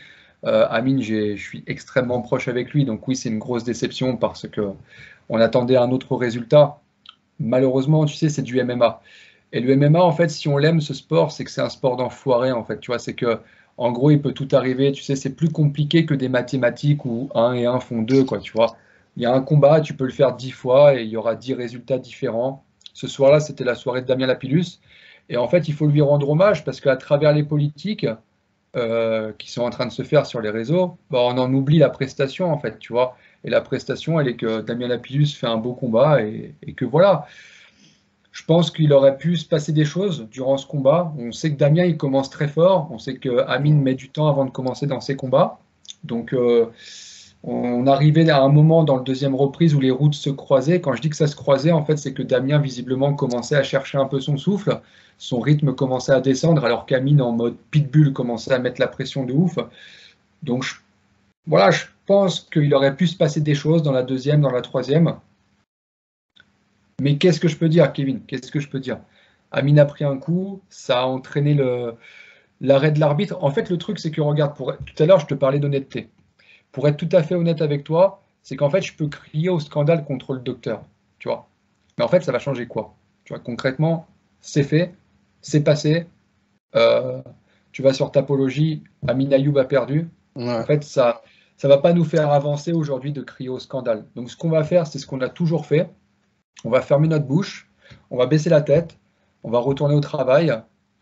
Amine, je suis extrêmement proche avec lui, donc oui, c'est une grosse déception parce que on attendait un autre résultat. Malheureusement, tu sais, c'est du MMA. Et le MMA, en fait, si on l'aime, ce sport, c'est que c'est un sport d'enfoiré, en fait. Tu vois, c'est que, en gros, il peut tout arriver. Tu sais, c'est plus compliqué que des mathématiques où un et un font 2, quoi, tu vois. Il y a un combat, tu peux le faire 10 fois et il y aura 10 résultats différents. Ce soir-là, c'était la soirée de Damien Lapillus. Et en fait, il faut lui rendre hommage parce qu'à travers les politiques qui sont en train de se faire sur les réseaux, bah, on en oublie la prestation, en fait, tu vois. Et la prestation, elle est que Damien Lapillus fait un beau combat et que voilà. Je pense qu'il aurait pu se passer des choses durant ce combat. On sait que Damien, il commence très fort. On sait que Amine met du temps avant de commencer dans ses combats. Donc, on arrivait à un moment dans le deuxième reprise où les routes se croisaient. Quand je dis que ça se croisait, en fait, c'est que Damien, visiblement, commençait à chercher un peu son souffle. Son rythme commençait à descendre, alors qu'Amine, en mode pitbull, commençait à mettre la pression de ouf. Donc, voilà, je pense qu'il aurait pu se passer des choses dans la deuxième, dans la troisième. Mais qu'est-ce que je peux dire, Kevin? Qu'est-ce que je peux dire? Amine a pris un coup, ça a entraîné l'arrêt de l'arbitre. En fait, le truc, c'est que regarde, tout à l'heure, je te parlais d'honnêteté. Pour être tout à fait honnête avec toi, c'est qu'en fait, je peux crier au scandale contre le docteur, tu vois. Mais en fait, ça va changer quoi? Tu vois, concrètement, c'est fait, c'est passé. euh, Tu vas sur Tapologie, Amine Ayoub a perdu. En Ouais. fait, ça va pas nous faire avancer aujourd'hui de crier au scandale. Donc, ce qu'on va faire, c'est ce qu'on a toujours fait. On va fermer notre bouche, on va baisser la tête, on va retourner au travail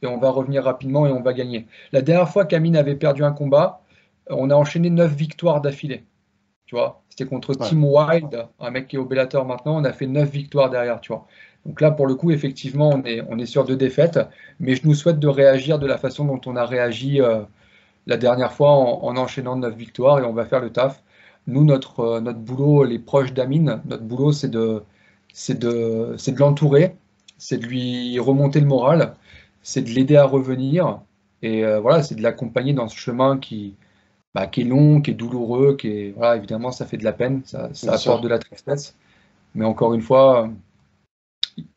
et on va revenir rapidement et on va gagner. La dernière fois qu'Amine avait perdu un combat, on a enchaîné 9 victoires d'affilée. Tu vois, c'était contre Ouais. Tim Wild, un mec qui est au Bellator maintenant, on a fait 9 victoires derrière, tu vois. Donc là, pour le coup, effectivement, on est sur 2 défaites, mais je nous souhaite de réagir de la façon dont on a réagi la dernière fois en enchaînant 9 victoires et on va faire le taf. Nous, notre boulot, les proches d'Amine, notre boulot, c'est de l'entourer, c'est de lui remonter le moral, c'est de l'aider à revenir et voilà, c'est de l'accompagner dans ce chemin qui est long, qui est douloureux, voilà, évidemment, ça fait de la peine, ça Bien apporte sûr. de la tristesse. Mais encore une fois,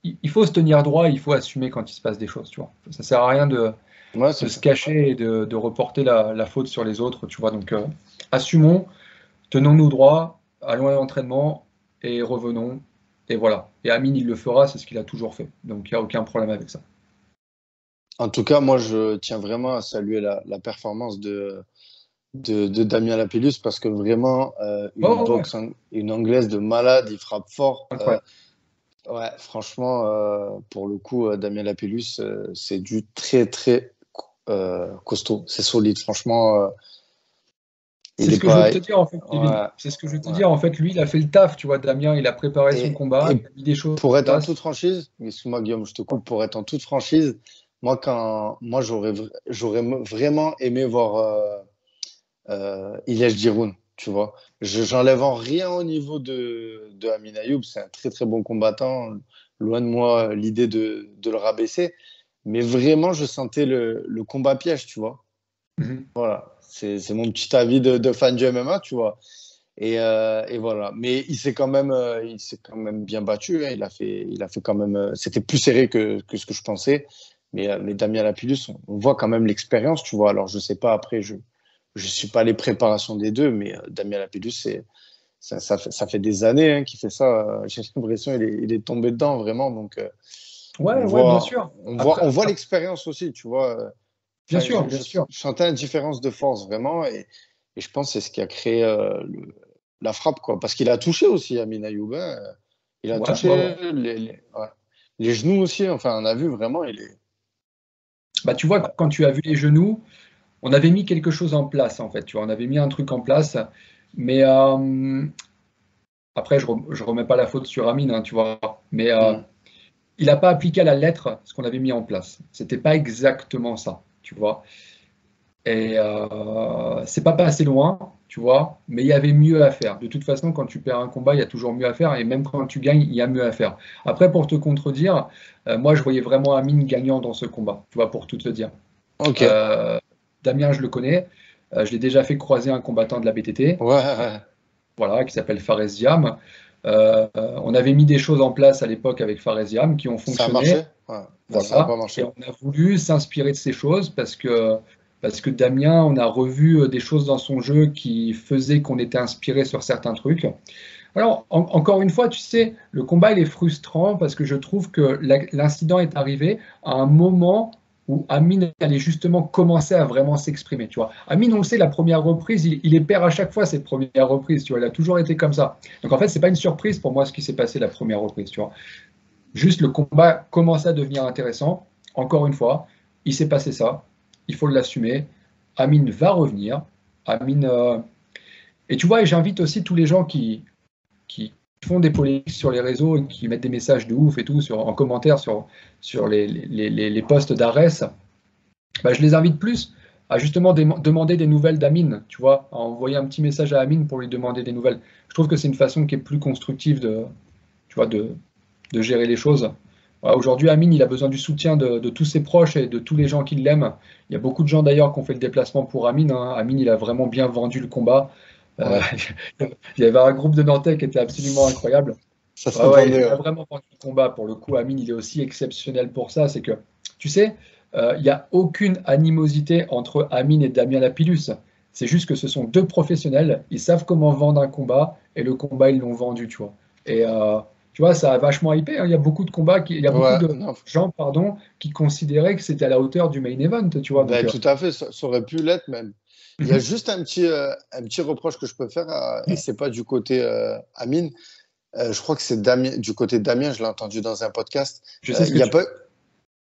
il faut se tenir droit, il faut assumer quand il se passe des choses, tu vois. Ça sert à rien Ouais, de c'est se ça. cacher et de reporter la faute sur les autres, tu vois. Donc, assumons, tenons-nous droit, allons à l'entraînement et revenons. Et voilà. Et Amine, il le fera, c'est ce qu'il a toujours fait. Donc, il n'y a aucun problème avec ça. En tout cas, moi, je tiens vraiment à saluer la performance de Damien Lapillus parce que vraiment, Oh, ouais, une anglaise de malade, il frappe fort. incroyable. Ouais, franchement, pour le coup, Damien Lapillus, c'est du très, très costaud. C'est solide, franchement. C'est Il ce est que je veux pas. te dire, en fait, Kevin. Ouais, C'est ce que je veux te ouais. dire. En fait, lui, il a fait le taf, tu vois. Damien, il a préparé son combat, il Et a mis des choses pour en être en toute place. franchise, excuse-moi Guillaume, je te coupe, pour être en toute franchise, moi vraiment aimé voir Ilej Giroun, tu vois. J'enlève en rien au niveau de Amin Ayoub, c'est un très très bon combattant. Loin de moi l'idée de le rabaisser, mais vraiment je sentais le combat piège, tu vois. Mhm. Voilà, c'est mon petit avis de fan du MMA, tu vois. Et voilà. Mais il s'est quand même bien battu, hein. Il a fait quand même. C'était plus serré que ce que je pensais. Mais Damien Lapillus, on voit quand même l'expérience, tu vois. Alors, je sais pas, après, je suis pas les préparations des deux, mais Damien Lapillus, ça fait des années, hein, qu'il fait ça. J'ai l'impression il est tombé dedans, vraiment. Donc, Ouais, ouais, bien sûr. on voit l'expérience aussi, tu vois. Bien Enfin, sûr, bien sûr. je sentais une différence de force, vraiment. Et je pense que c'est ce qui a créé la frappe, quoi. Parce qu'il a touché aussi, Amine Ayoub, hein. Il a Ouais, ouais, ouais. touché ouais. Les genoux aussi. Enfin, on a vu vraiment, il est. Bah, tu vois, quand tu as vu les genoux, on avait mis quelque chose en place, en fait. Tu vois, on avait mis un truc en place. Mais après, je remets pas la faute sur Amine, hein, tu vois. Mais Hmm. il n'a pas appliqué à la lettre ce qu'on avait mis en place. C'était pas exactement ça, tu vois. Et c'est pas passé loin, tu vois, mais il y avait mieux à faire. De toute façon, quand tu perds un combat, il y a toujours mieux à faire, et même quand tu gagnes, il y a mieux à faire. Après, pour te contredire, moi, je voyais vraiment Amine gagnant dans ce combat, tu vois, pour tout te dire. Ok. Ouais, Euh, Damien, je le connais, je l'ai déjà fait croiser un combattant de la BTT, ouais. voilà, qui s'appelle Fares Ziam. On avait mis des choses en place à l'époque avec Fares Ziam qui ont Ça a fonctionné. marché? Ouais. Là, ça n'a pas Voilà. Et marché. on a voulu s'inspirer de ces choses parce que Damien, on a revu des choses dans son jeu qui faisaient qu'on était inspiré sur certains trucs. Alors, encore une fois, tu sais, le combat, il est frustrant parce que je trouve que l'incident est arrivé à un moment où Amine allait justement commencer à vraiment s'exprimer, tu vois. Amine, on le sait, la première reprise, il les perd à chaque fois, ses premières reprises, tu vois. Il a toujours été comme ça. Donc, en fait, c'est pas une surprise pour moi ce qui s'est passé la première reprise, tu vois. Juste le combat commençait à devenir intéressant. Encore une fois, il s'est passé ça. Il faut l'assumer. Amine va revenir. Amine. Et tu vois, et j'invite aussi tous les gens qui font des polémiques sur les réseaux et qui mettent des messages de ouf et tout en commentaire sur les posts d'Ares. Bah, je les invite plus à justement demander des nouvelles d'Amine, tu vois, à envoyer un petit message à Amine pour lui demander des nouvelles. Je trouve que c'est une façon qui est plus constructive tu vois, de gérer les choses. Voilà, aujourd'hui, Amine, il a besoin du soutien de tous ses proches et de tous les gens qui l'aiment. Il y a beaucoup de gens d'ailleurs qui ont fait le déplacement pour Amine, hein. Amine, il a vraiment bien vendu le combat. Euh, Ouais. il y avait un groupe de Nantais qui était absolument incroyable. Ça Ouais, ouais, s'entendait, il a ouais. vraiment vendu le combat. Pour le coup, Amine, il est aussi exceptionnel pour ça. C'est que, tu sais, il n'y a aucune animosité entre Amine et Damien Lapillus. C'est juste que ce sont deux professionnels. Ils savent comment vendre un combat et le combat, ils l'ont vendu, tu vois. Et tu vois, ça a vachement hypé, hein. Il y a beaucoup de combats, il y a beaucoup Ouais, de non. gens, pardon, qui considéraient que c'était à la hauteur du main event, tu vois. Donc, Ben, tout à fait, ça aurait pu l'être même. Il y a juste un petit reproche que je peux faire, et c'est pas du côté Amine. Je crois que c'est Damien, du côté de Damien, je l'ai entendu dans un podcast. je sais ce Il que y a tu pas,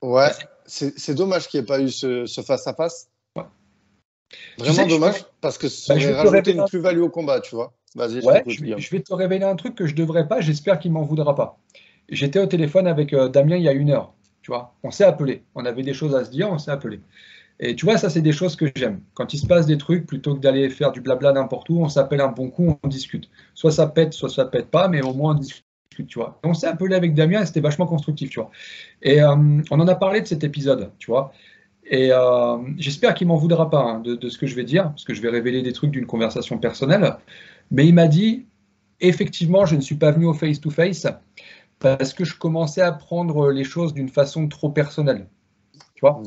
ouais, vas-y. c'est dommage qu'il n'y ait pas eu ce face-à-face. Ouais. Tu Vraiment sais, dommage, parce que ça bah, je aurait vais te rajouté révéler une un truc. plus-value au combat, tu vois. Vas-y, je Ouais, t'écoute, Guillaume. je vais te révéler un truc que je devrais pas. J'espère qu'il m'en voudra pas. J'étais au téléphone avec Damien il y a 1 heure. Tu vois, on s'est appelé. On avait des choses à se dire, on s'est appelé. Et tu vois, ça, c'est des choses que j'aime. Quand il se passe des trucs, plutôt que d'aller faire du blabla n'importe où, on s'appelle un bon coup, on discute. Soit ça pète pas, mais au moins on discute, tu vois. Et on s'est appelé avec Damien et c'était vachement constructif, tu vois. Et on en a parlé de cet épisode, tu vois. Et j'espère qu'il m'en voudra pas, hein, de ce que je vais dire, parce que je vais révéler des trucs d'une conversation personnelle. Mais il m'a dit, effectivement, je ne suis pas venu au face-to-face parce que je commençais à prendre les choses d'une façon trop personnelle, tu vois.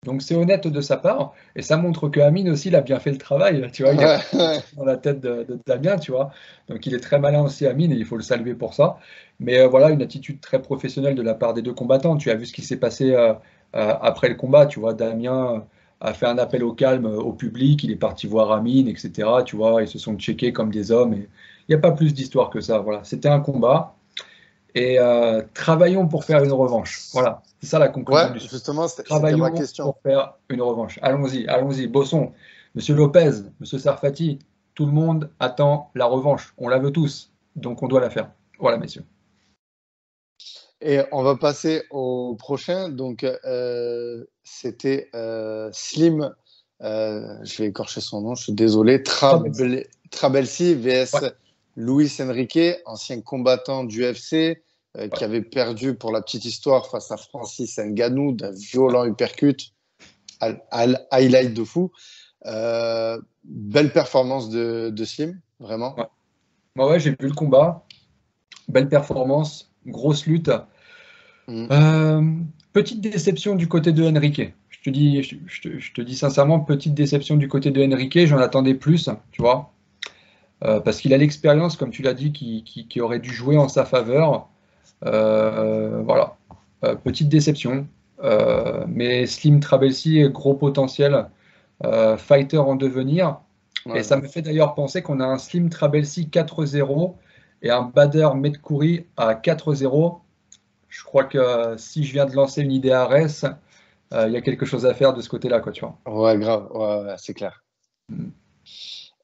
Donc c'est honnête de sa part, et ça montre que Amine aussi, il a bien fait le travail, tu vois, il est Ouais, ouais. dans la tête de Damien, tu vois. Donc il est très malin aussi, Amine, et il faut le saluer pour ça. Mais voilà, une attitude très professionnelle de la part des deux combattants. Tu as vu ce qui s'est passé après le combat, tu vois. Damien a fait un appel au calme au public, il est parti voir Amine, etc. Tu vois, ils se sont checkés comme des hommes, et il n'y a pas plus d'histoire que ça. Voilà, c'était un combat, et travaillons pour faire une revanche. Voilà, c'est ça la Ouais, conclusion du sujet. justement, c'était ma Travaillons question. pour faire une revanche. Allons-y, allons-y. Bossons. Monsieur Lopez, Monsieur Sarfati, tout le monde attend la revanche. On la veut tous, donc on doit la faire. Voilà, messieurs. Et on va passer au prochain. Donc, c'était Slim, je vais écorcher son nom, je suis désolé, Trabelsi Ouais, vs Luis Enrique, ancien combattant du UFC, qui ouais, avait perdu pour la petite histoire face à Francis Ngannou d'un ouais. violent uppercut, highlight de fou. Belle performance de Slim. vraiment. Ouais, ouais, j'ai vu le combat. Belle performance, grosse lutte. Mm. Euh, Petite déception du côté de Enrique. Je te dis sincèrement, petite déception du côté de Enrique. J'en attendais plus, tu vois. Parce qu'il a l'expérience, comme tu l'as dit, qui aurait dû jouer en sa faveur. Voilà. Petite déception. Mais Slim Trabelsi, gros potentiel, fighter en devenir. Et Ouais. ça me fait d'ailleurs penser qu'on a un Slim Trabelsi 4-0 et un Bader Medkouri à 4-0. Je crois que si je viens de lancer une idée à Arès, il y a quelque chose à faire de ce côté-là, quoi, tu vois. Ouais, grave, ouais, ouais, c'est clair.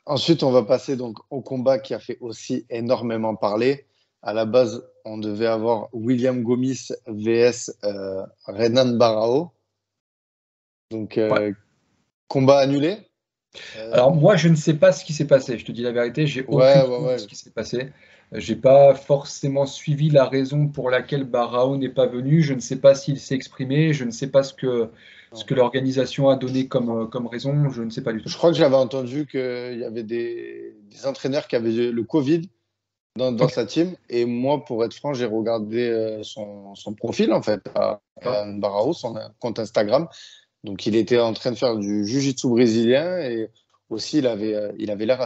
Ensuite, on va passer donc au combat qui a fait aussi énormément parler. À la base, on devait avoir William Gomis vs Renan Barao. Donc, Ouais. combat annulé. Alors Euh, moi, je ne sais pas ce qui s'est passé. Je te dis la vérité, j'ai aucune ouais, ouais, idée de ce ouais. qui s'est passé. J'ai pas forcément suivi la raison pour laquelle Barao n'est pas venu. Je ne sais pas s'il s'est exprimé. Je ne sais pas ce Non. que l'organisation a donné comme raison. Je ne sais pas du tout. Je crois que j'avais entendu qu'il y avait des entraîneurs qui avaient le Covid dans Ok. sa team. Et moi, pour être franc, j'ai regardé son profil, en fait, à D'accord. Barao, son compte Instagram. Donc, il était en train de faire du jiu-jitsu brésilien et aussi, il avait l'air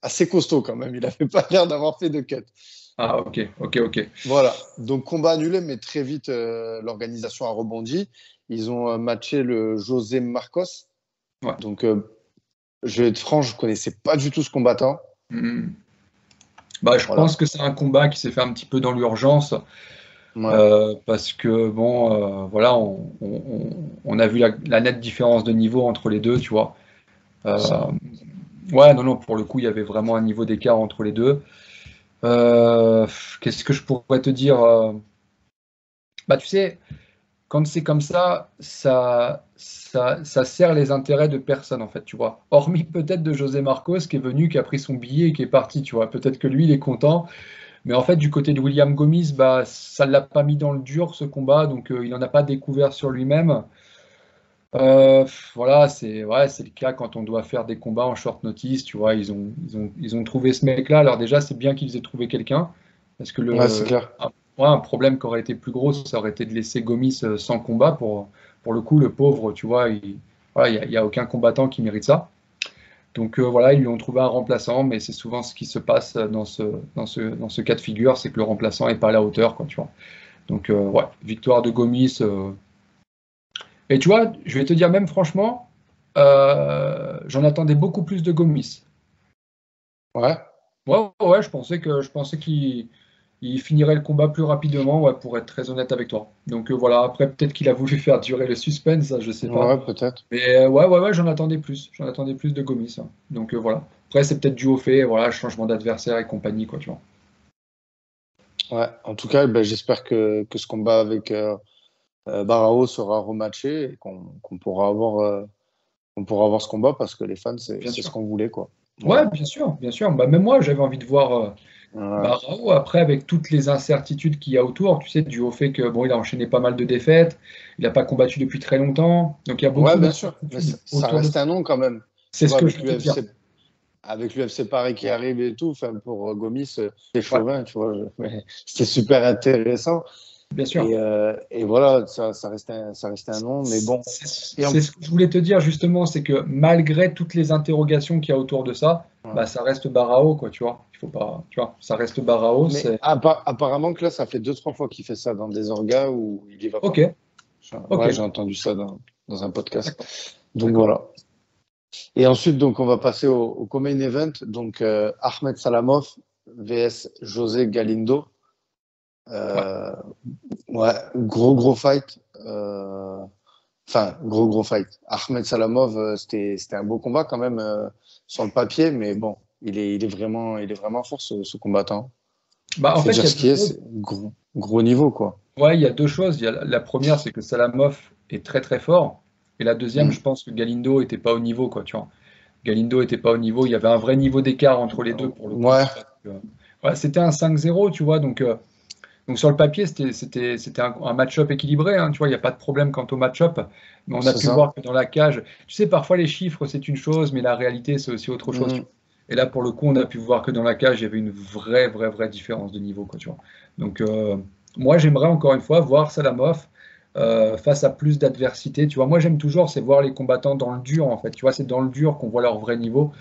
assez costaud quand même. Il n'avait pas l'air d'avoir fait de cut. Ah, ok, ok, ok. Voilà. Donc, combat annulé, mais très vite, l'organisation a rebondi. Ils ont matché le José Marcos. Ouais. Donc, je vais être franc, je ne connaissais pas du tout ce combattant. Hmm. Bah, je pense Voilà. que c'est un combat qui s'est fait un petit peu dans l'urgence. Ouais, Parce que bon, voilà, on a vu la nette différence de niveau entre les deux, tu vois. c'est Euh, ça. ouais, non, non, pour le coup, il y avait vraiment un niveau d'écart entre les deux. Qu'est-ce que je pourrais te dire? Bah, tu sais, quand c'est comme ça sert les intérêts de personne, en fait, tu vois. Hormis peut-être de José Marcos qui est venu, qui a pris son billet et qui est parti, tu vois. Peut-être que lui, il est content. Mais en fait, du côté de William Gomis, bah, ça ne l'a pas mis dans le dur, ce combat, donc il n'en a pas découvert sur lui-même. Voilà, c'est le cas quand on doit faire des combats en short notice, tu vois, ils ont trouvé ce mec-là. Alors déjà, c'est bien qu'ils aient trouvé quelqu'un, parce que Ouais, c'est le, clair. ouais, un problème qui aurait été plus gros, ça aurait été de laisser Gomis sans combat. Pour le coup, le pauvre, tu vois, voilà, il y a aucun combattant qui mérite ça. Donc voilà, ils lui ont trouvé un remplaçant, mais c'est souvent ce qui se passe dans ce cas de figure, c'est que le remplaçant n'est pas à la hauteur, quoi, tu vois. Donc ouais, victoire de Gomis. Et tu vois, je vais te dire même franchement, j'en attendais beaucoup plus de Gomis. Ouais. Ouais, ouais, je pensais qu'il finirait le combat plus rapidement, ouais, pour être très honnête avec toi. Donc voilà, après peut-être qu'il a voulu faire durer le suspense, ça, je sais pas. Ouais, peut-être. Mais ouais, ouais, ouais, j'en attendais plus de Gomis, hein. Donc voilà. Après, c'est peut-être dû au fait, voilà, changement d'adversaire et compagnie, quoi, tu vois. Ouais. En tout cas, ben, j'espère que ce combat avec Barao sera rematché et qu'on pourra avoir ce combat parce que les fans, Bien c'est ce sûr. qu'on voulait, quoi. Ouais, Voilà. bien sûr, bien sûr. Bah, même moi, j'avais envie de voir Ouais, Barao après avec toutes les incertitudes qu'il y a autour, tu sais, dû au fait que bon, il a enchaîné pas mal de défaites, il n'a pas combattu depuis très longtemps, donc il y a ouais, beaucoup bien sûr. Mais d'incertitudes ça autour de reste ça. un nom quand même. Tu C'est ce vois, que je veux te dire. avec l'UFC Paris qui arrive et tout, enfin, pour Gomis, c'est Ouais, chauvin, tu vois. Mais c'était super intéressant. bien sûr. Et voilà, ça restait un nom. Mais bon. Et C'est ce que je voulais te dire justement, c'est que malgré toutes les interrogations qu'il y a autour de ça, ouais. bah ça reste Barao, quoi, tu vois. Il faut pas, tu vois, ça reste Barao, Mais c'est apparemment que là, ça fait deux, trois fois qu'il fait ça dans des orgas où il y va ok, pas. ok, Ouais, j'ai entendu ça dans un podcast. d'accord, Donc d'accord. voilà. Et ensuite, donc, on va passer au co-main event. Donc, Ahmed Salamov vs José Galindo. Ouais. Euh, ouais, gros fight. Enfin, gros fight. Ahmed Salamov, c'était un beau combat quand même sur le papier, mais bon, il est vraiment fort ce combattant. Bah Il en faut fait, il dire y a ce deux qui est, choses. c'est gros niveau, quoi. Ouais, il y a deux choses. Il y a la première, c'est que Salamov est très très fort. Et la deuxième, je Mm. pense que Galindo était pas au niveau, quoi, tu vois. Galindo était pas au niveau. Il y avait un vrai niveau d'écart entre les deux pour le coup. Ouais, Ouais, c'était un 5-0, tu vois. Donc sur le papier, c'était un match-up équilibré, hein, tu vois. Il n'y a pas de problème quant au match-up. Mais on a c'est pu ça. voir que dans la cage, tu sais, parfois les chiffres, c'est une chose, mais la réalité, c'est aussi autre chose, tu Mm. vois. Et là, pour le coup, on a pu voir que dans la cage, il y avait une vraie différence de niveau, quoi, tu vois. Donc, moi, j'aimerais encore une fois voir Salamov face à plus d'adversité. Tu vois, moi, j'aime toujours, c'est voir les combattants dans le dur, en fait. Tu vois, c'est dans le dur qu'on voit leur vrai niveau.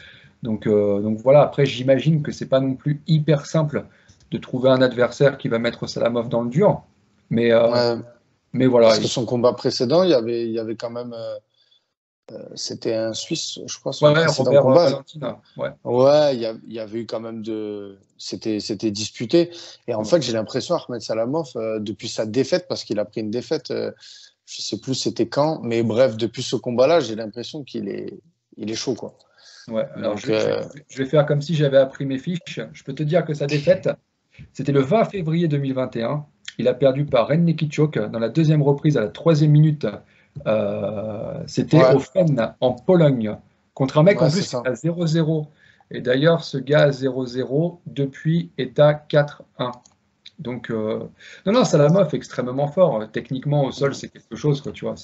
Donc voilà, après, j'imagine que c'est pas non plus hyper simple de trouver un adversaire qui va mettre Salamov dans le dur. Mais, euh, Ouais, mais voilà. parce que son combat précédent, il y avait quand même. C'était un Suisse, je crois, son Ouais, précédent Robert combat. Valentin. Ouais. Ouais, il y avait eu quand même de. C'était disputé. Et en Ouais. fait, j'ai l'impression, Ahmed Salamov, depuis sa défaite, parce qu'il a pris une défaite, je sais plus c'était quand, mais bref, depuis ce combat-là, j'ai l'impression il est chaud, quoi. Ouais, alors Donc, je vais faire comme si j'avais appris mes fiches. Je peux te dire que sa défaite, c'était le 20 février 2021. Il a perdu par Ren Nikichok dans la deuxième reprise à la 3e minute. C'était ouais, au Fren en Pologne contre un mec ouais, en c'est plus qui est ça. à 0-0. Et d'ailleurs, ce gars à 0-0 depuis est à 4-1. Donc, non, Salamov est extrêmement fort. Techniquement, au sol, c'est quelque chose, quoi, tu vois.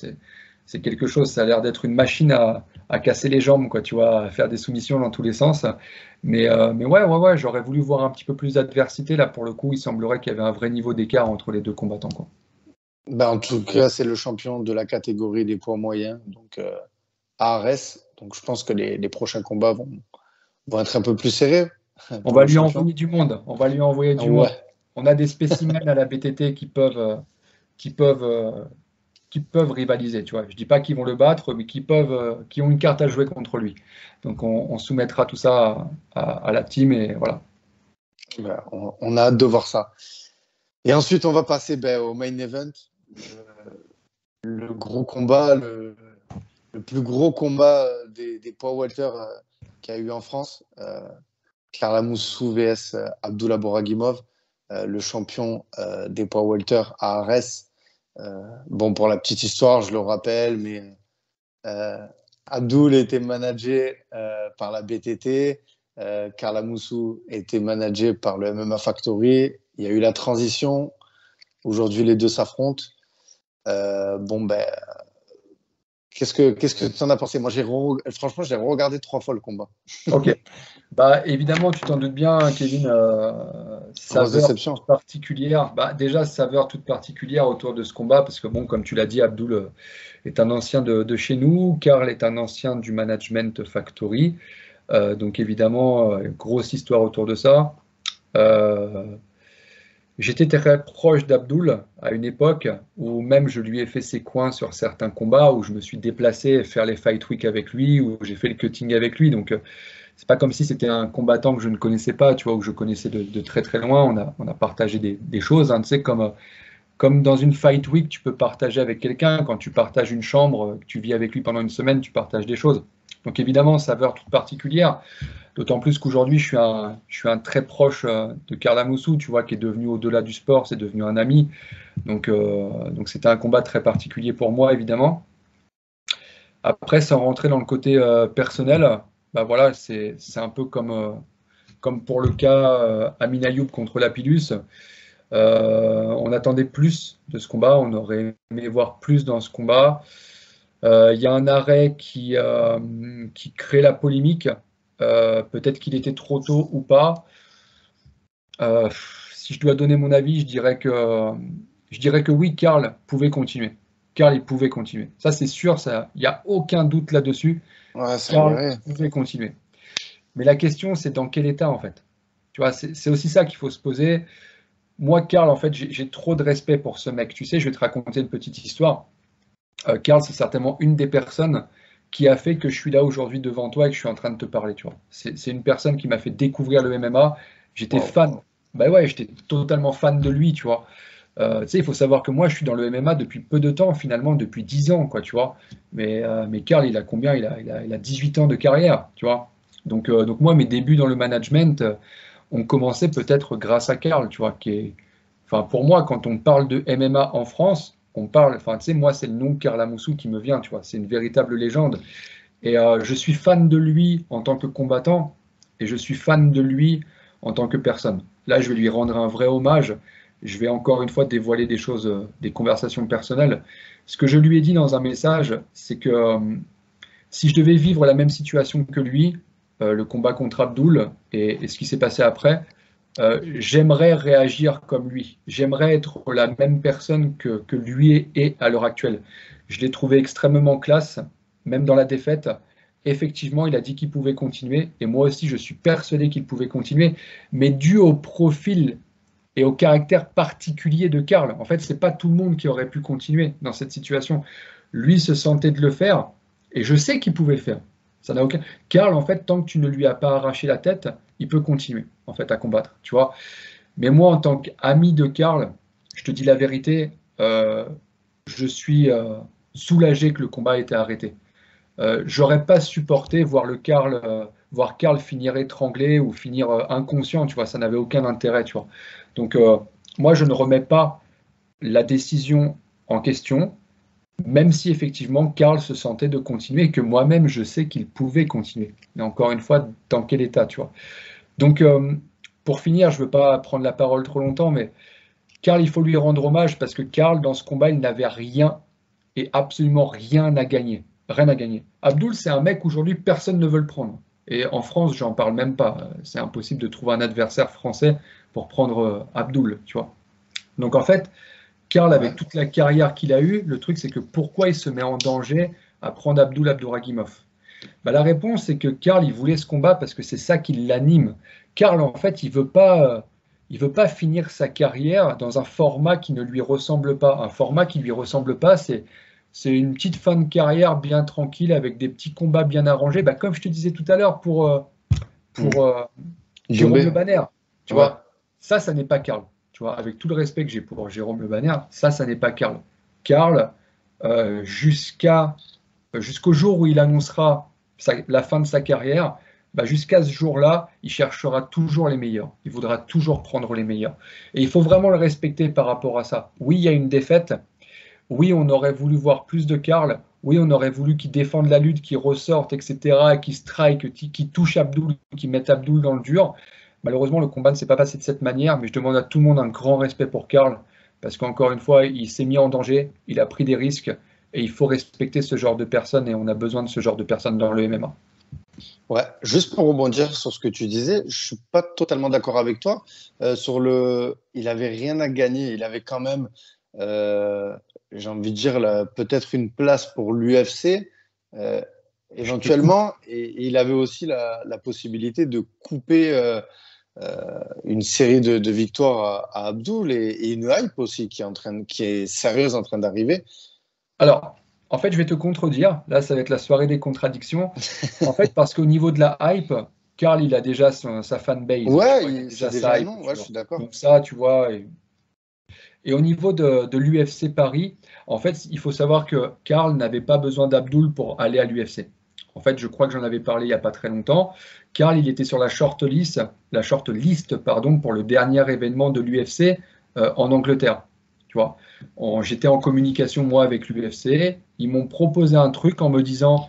C'est quelque chose. Ça a l'air d'être une machine à casser les jambes, quoi, tu vois, à faire des soumissions dans tous les sens. Mais ouais, j'aurais voulu voir un petit peu plus d'adversité. Là, pour le coup, il semblerait qu'il y avait un vrai niveau d'écart entre les deux combattants, quoi. Ben, en tout cas, c'est le champion de la catégorie des poids moyens, donc à Arès. Donc, je pense que les prochains combats vont être un peu plus serrés On pour va le lui champion. envoyer du monde. On va lui envoyer du monde. Ouais, On a des spécimens à la BTT qui peuvent, euh, qui peuvent rivaliser, tu vois. Je dis pas qu'ils vont le battre, mais qui ont une carte à jouer contre lui. Donc on soumettra tout ça à la team et voilà. ben, on a hâte de voir ça. Et ensuite, on va passer ben, au main event. Le gros combat, le plus gros combat des poids welter qu'il y a eu en France. Karla Moussou vs Abdullah Boragimov, le champion des poids welter à Arès. Bon, pour la petite histoire, je le rappelle, mais Abdul était managé par la BTT. Karla Moussou était managé par le MMA Factory. Il y a eu la transition. Aujourd'hui, les deux s'affrontent. Bon, ben, qu'est-ce que tu en as pensé? Moi, franchement, j'ai regardé 3 fois le combat. Ok. Bah évidemment, tu t'en doutes bien, Kevin, Grosse saveur toute déception. particulière. Bah déjà, saveur toute particulière autour de ce combat, parce que bon, comme tu l'as dit, Abdul est un ancien de chez nous, Karl est un ancien du Management Factory. Donc évidemment, grosse histoire autour de ça. Euh, J'étais très proche d'Abdul à une époque où même je lui ai fait ses coins sur certains combats, où je me suis déplacé faire les fight week avec lui, où j'ai fait le cutting avec lui. Donc c'est pas comme si c'était un combattant que je ne connaissais pas, tu vois, ou que je connaissais de très loin. On a partagé des choses, hein, tu sais, comme dans une fight week, tu peux partager avec quelqu'un. Quand tu partages une chambre, que tu vis avec lui pendant une semaine, tu partages des choses. Donc évidemment, saveur toute particulière. D'autant plus qu'aujourd'hui, je suis un très proche de Karla Moussou, tu vois, qui est devenu au-delà du sport, c'est devenu un ami. Donc c'était un combat très particulier pour moi, évidemment. Après, sans rentrer dans le côté personnel, bah voilà, c'est un peu comme pour le cas Amin Ayoub contre Lapillus. On attendait plus de ce combat, on aurait aimé voir plus dans ce combat. Il y a un arrêt qui crée la polémique. Peut-être qu'il était trop tôt ou pas. Euh, Si je dois donner mon avis, je dirais que oui, Karl pouvait continuer. Karl, il pouvait continuer. Ça, c'est sûr, il n'y a aucun doute là-dessus. Ouais, ça Karl irait. pouvait continuer. Mais la question, c'est dans quel état, en fait. Tu vois, c'est aussi ça qu'il faut se poser. Moi, Karl, en fait, j'ai trop de respect pour ce mec. Tu sais, je vais te raconter une petite histoire. Karl, c'est certainement une des personnes qui a fait que je suis là aujourd'hui devant toi et que je suis en train de te parler, tu vois. C'est une personne qui m'a fait découvrir le MMA. J'étais Wow. fan. Bah ouais, j'étais totalement fan de lui, tu vois. Tu sais, il faut savoir que moi, je suis dans le MMA depuis peu de temps, finalement, depuis 10 ans, quoi, tu vois. Mais Karl, il a combien? Il a 18 ans de carrière, tu vois. Donc moi, mes débuts dans le management ont commencé peut-être grâce à Karl, tu vois, enfin, pour moi, quand on parle de MMA en France, on parle, enfin, tu sais, moi, c'est le nom de Karl Amoussou qui me vient, tu vois, c'est une véritable légende. Et je suis fan de lui en tant que combattant, et je suis fan de lui en tant que personne. Là, je vais lui rendre un vrai hommage. Je vais encore une fois dévoiler des choses, des conversations personnelles. Ce que je lui ai dit dans un message, c'est que si je devais vivre la même situation que lui, le combat contre Abdul et ce qui s'est passé après, j'aimerais réagir comme lui. J'aimerais être la même personne que lui est à l'heure actuelle. Je l'ai trouvé extrêmement classe, même dans la défaite. Effectivement, il a dit qu'il pouvait continuer, et moi aussi, je suis persuadé qu'il pouvait continuer, mais dû au profil et au caractère particulier de Karl. En fait, c'est pas tout le monde qui aurait pu continuer dans cette situation. Lui se sentait de le faire, et je sais qu'il pouvait le faire. Ça n'a aucun. Karl, en fait, tant que tu ne lui as pas arraché la tête, il peut continuer, en fait, à combattre, tu vois. Mais moi, en tant qu'ami de Karl, je te dis la vérité, je suis soulagé que le combat ait été arrêté. J'aurais pas supporté voir Karl finir étranglé ou finir inconscient, tu vois, ça n'avait aucun intérêt, tu vois. Donc, moi, je ne remets pas la décision en question, même si effectivement Karl se sentait de continuer et que moi-même, je sais qu'il pouvait continuer. Mais encore une fois, dans quel état, tu vois. Donc, pour finir, je ne veux pas prendre la parole trop longtemps, mais Karl, il faut lui rendre hommage parce que Karl, dans ce combat, il n'avait rien et absolument rien à gagner. Rien à gagner. Abdul, c'est un mec aujourd'hui, personne ne veut le prendre. Et en France, j'en parle même pas. C'est impossible de trouver un adversaire français pour prendre Abdul, tu vois. Donc en fait, Karl, avec toute la carrière qu'il a eue, le truc, c'est que pourquoi il se met en danger à prendre Abdul Abdouragimov? Bah, la réponse, c'est que Karl, il voulait ce combat parce que c'est ça qui l'anime. Karl, en fait, il veut pas finir sa carrière dans un format qui ne lui ressemble pas. Un format qui lui ressemble pas, c'est une petite fin de carrière bien tranquille avec des petits combats bien arrangés. Bah, comme je te disais tout à l'heure pour Jérôme Le Banner, tu vois, ça n'est pas Karl. Tu vois, avec tout le respect que j'ai pour Jérôme Le Banner, ça n'est pas Karl. Karl, jusqu'au jour où il annoncera la fin de sa carrière, bah jusqu'à ce jour-là, il cherchera toujours les meilleurs. Il voudra toujours prendre les meilleurs. Et il faut vraiment le respecter par rapport à ça. Oui, il y a une défaite. Oui, on aurait voulu voir plus de Karl. Oui, on aurait voulu qu'il défende la lutte, qu'il ressorte, etc., qu'il strike, qu'il touche Abdul, qu'il mette Abdul dans le dur. Malheureusement, le combat ne s'est pas passé de cette manière, mais je demande à tout le monde un grand respect pour Karl, parce qu'encore une fois, il s'est mis en danger, il a pris des risques, et il faut respecter ce genre de personnes, et on a besoin de ce genre de personnes dans le MMA. Ouais, juste pour rebondir sur ce que tu disais, je suis pas totalement d'accord avec toi. Il avait rien à gagner, il avait quand même, j'ai envie de dire, peut-être une place pour l'UFC, éventuellement, et il avait aussi la possibilité de couper une série de victoires à Abdul et une hype aussi qui est sérieuse en train d'arriver. Alors, en fait, je vais te contredire. Là, ça va être la soirée des contradictions. En fait, parce qu'au niveau de la hype, Karl, il a déjà sa fanbase. Ouais, c'est déjà un nom, ouais, je suis d'accord. Donc ça, tu vois. Et au niveau de l'UFC Paris, en fait, il faut savoir que Karl n'avait pas besoin d'Abdul pour aller à l'UFC. En fait, je crois que j'en avais parlé il n'y a pas très longtemps. Karl, il était sur la shortlist, pardon, pour le dernier événement de l'UFC en Angleterre. Tu vois, j'étais en communication, moi, avec l'UFC. Ils m'ont proposé un truc en me disant,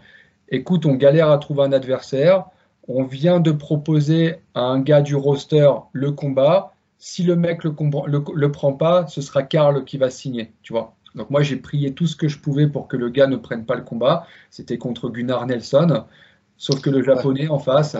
écoute, on galère à trouver un adversaire. On vient de proposer à un gars du roster le combat. Si le mec le prend pas, ce sera Karl qui va signer, tu vois. Donc moi, j'ai prié tout ce que je pouvais pour que le gars ne prenne pas le combat. C'était contre Gunnar Nelson. Sauf que le japonais en face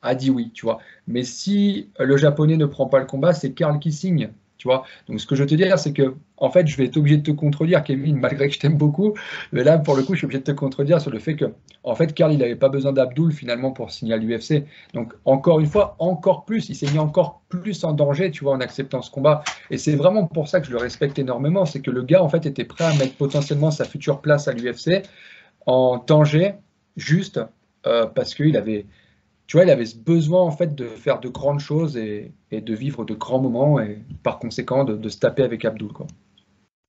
a dit oui, tu vois. Mais si le japonais ne prend pas le combat, c'est Karl qui signe, tu vois. Donc ce que je veux te dire, c'est que, en fait, je vais être obligé de te contredire, Kevin, malgré que je t'aime beaucoup. Mais là, pour le coup, je suis obligé de te contredire sur le fait que, en fait, Karl, il n'avait pas besoin d'Abdul finalement pour signer à l'UFC. Donc, encore une fois, encore plus, il s'est mis encore plus en danger, tu vois, en acceptant ce combat. Et c'est vraiment pour ça que je le respecte énormément. C'est que le gars, en fait, était prêt à mettre potentiellement sa future place à l'UFC en danger, juste parce qu'il avait. Tu vois, il avait ce besoin en fait de faire de grandes choses et de vivre de grands moments et par conséquent de se taper avec Abdul, quoi.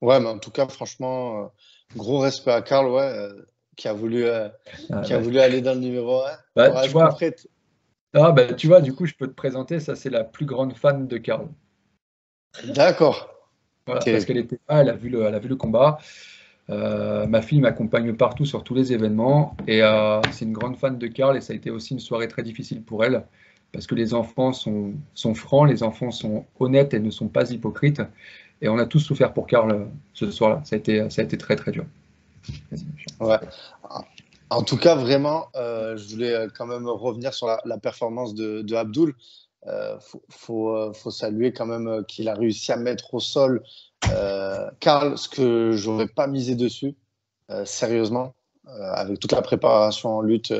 Ouais, mais en tout cas, franchement, gros respect à Karl, ouais, qui a voulu aller dans le numéro 1. Bah, tu vois, tu vois, du coup, je peux te présenter, ça c'est la plus grande fan de Karl. D'accord. Voilà, parce qu'elle était là, elle a vu le combat. Ma fille m'accompagne partout sur tous les événements et c'est une grande fan de Karl et ça a été aussi une soirée très difficile pour elle parce que les enfants sont francs, les enfants sont honnêtes et ne sont pas hypocrites et on a tous souffert pour Karl ce soir-là. Ça a été très très dur. Ouais. En tout cas, vraiment, je voulais quand même revenir sur la performance de Abdul. Faut saluer quand même qu'il a réussi à mettre au sol Karl, ce que j'aurais pas misé dessus, sérieusement, avec toute la préparation en lutte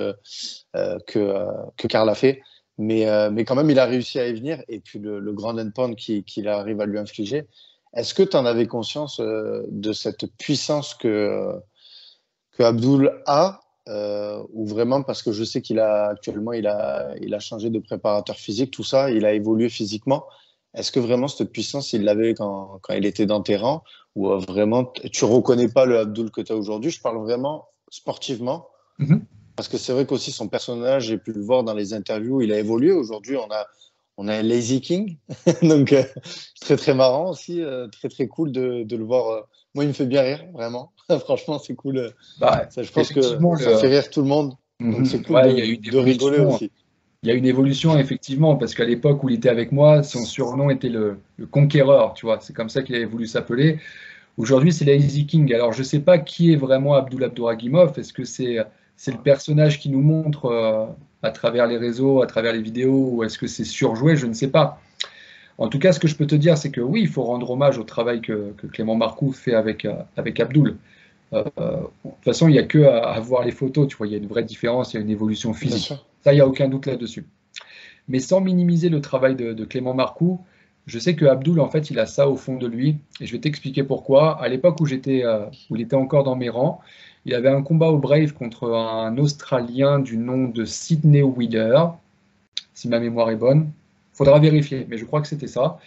que Karl a fait. Mais quand même, il a réussi à y venir. Et puis le grand endpoint qu'il arrive à lui infliger. Est-ce que tu en avais conscience de cette puissance que Abdul a, ou vraiment parce que je sais qu'il a actuellement il a changé de préparateur physique, tout ça, il a évolué physiquement. Est-ce que vraiment cette puissance, il l'avait quand il était dans tes rangs, ou vraiment tu reconnais pas le Abdul que tu as aujourd'hui? Je parle vraiment sportivement, Mhm. parce que c'est vrai qu'aussi son personnage, j'ai pu le voir dans les interviews, il a évolué. Aujourd'hui, on a un Lazy King, donc très très marrant aussi, très très cool de le voir. Moi, il me fait bien rire, vraiment. Franchement, c'est cool. Bah, Ça, je pense que effectivement, ça fait rire tout le monde, donc c'est cool ouais, il y a eu une de rigoler évolution. aussi. Il y a une évolution, effectivement, parce qu'à l'époque où il était avec moi, son surnom était le Conquéreur, tu vois. C'est comme ça qu'il avait voulu s'appeler. Aujourd'hui, c'est Lazy King. Alors, je ne sais pas qui est vraiment Abdul Abdouragimov. Est-ce que c'est le personnage qui nous montre à travers les réseaux, à travers les vidéos, ou est-ce que c'est surjoué? Je ne sais pas. En tout cas, ce que je peux te dire, c'est que oui, il faut rendre hommage au travail que Clément Marcoux fait avec Abdul. De toute façon, il n'y a que à voir les photos, tu vois, il y a une vraie différence, il y a une évolution Bien physique. sûr. Ça, il n'y a aucun doute là-dessus. Mais sans minimiser le travail de Clément Marcoux, je sais que Abdul, en fait, il a ça au fond de lui. Et je vais t'expliquer pourquoi. À l'époque où il était encore dans mes rangs, il avait un combat au Brave contre un Australien du nom de Sidney Wheeler, si ma mémoire est bonne. Faudra vérifier, mais je crois que c'était ça.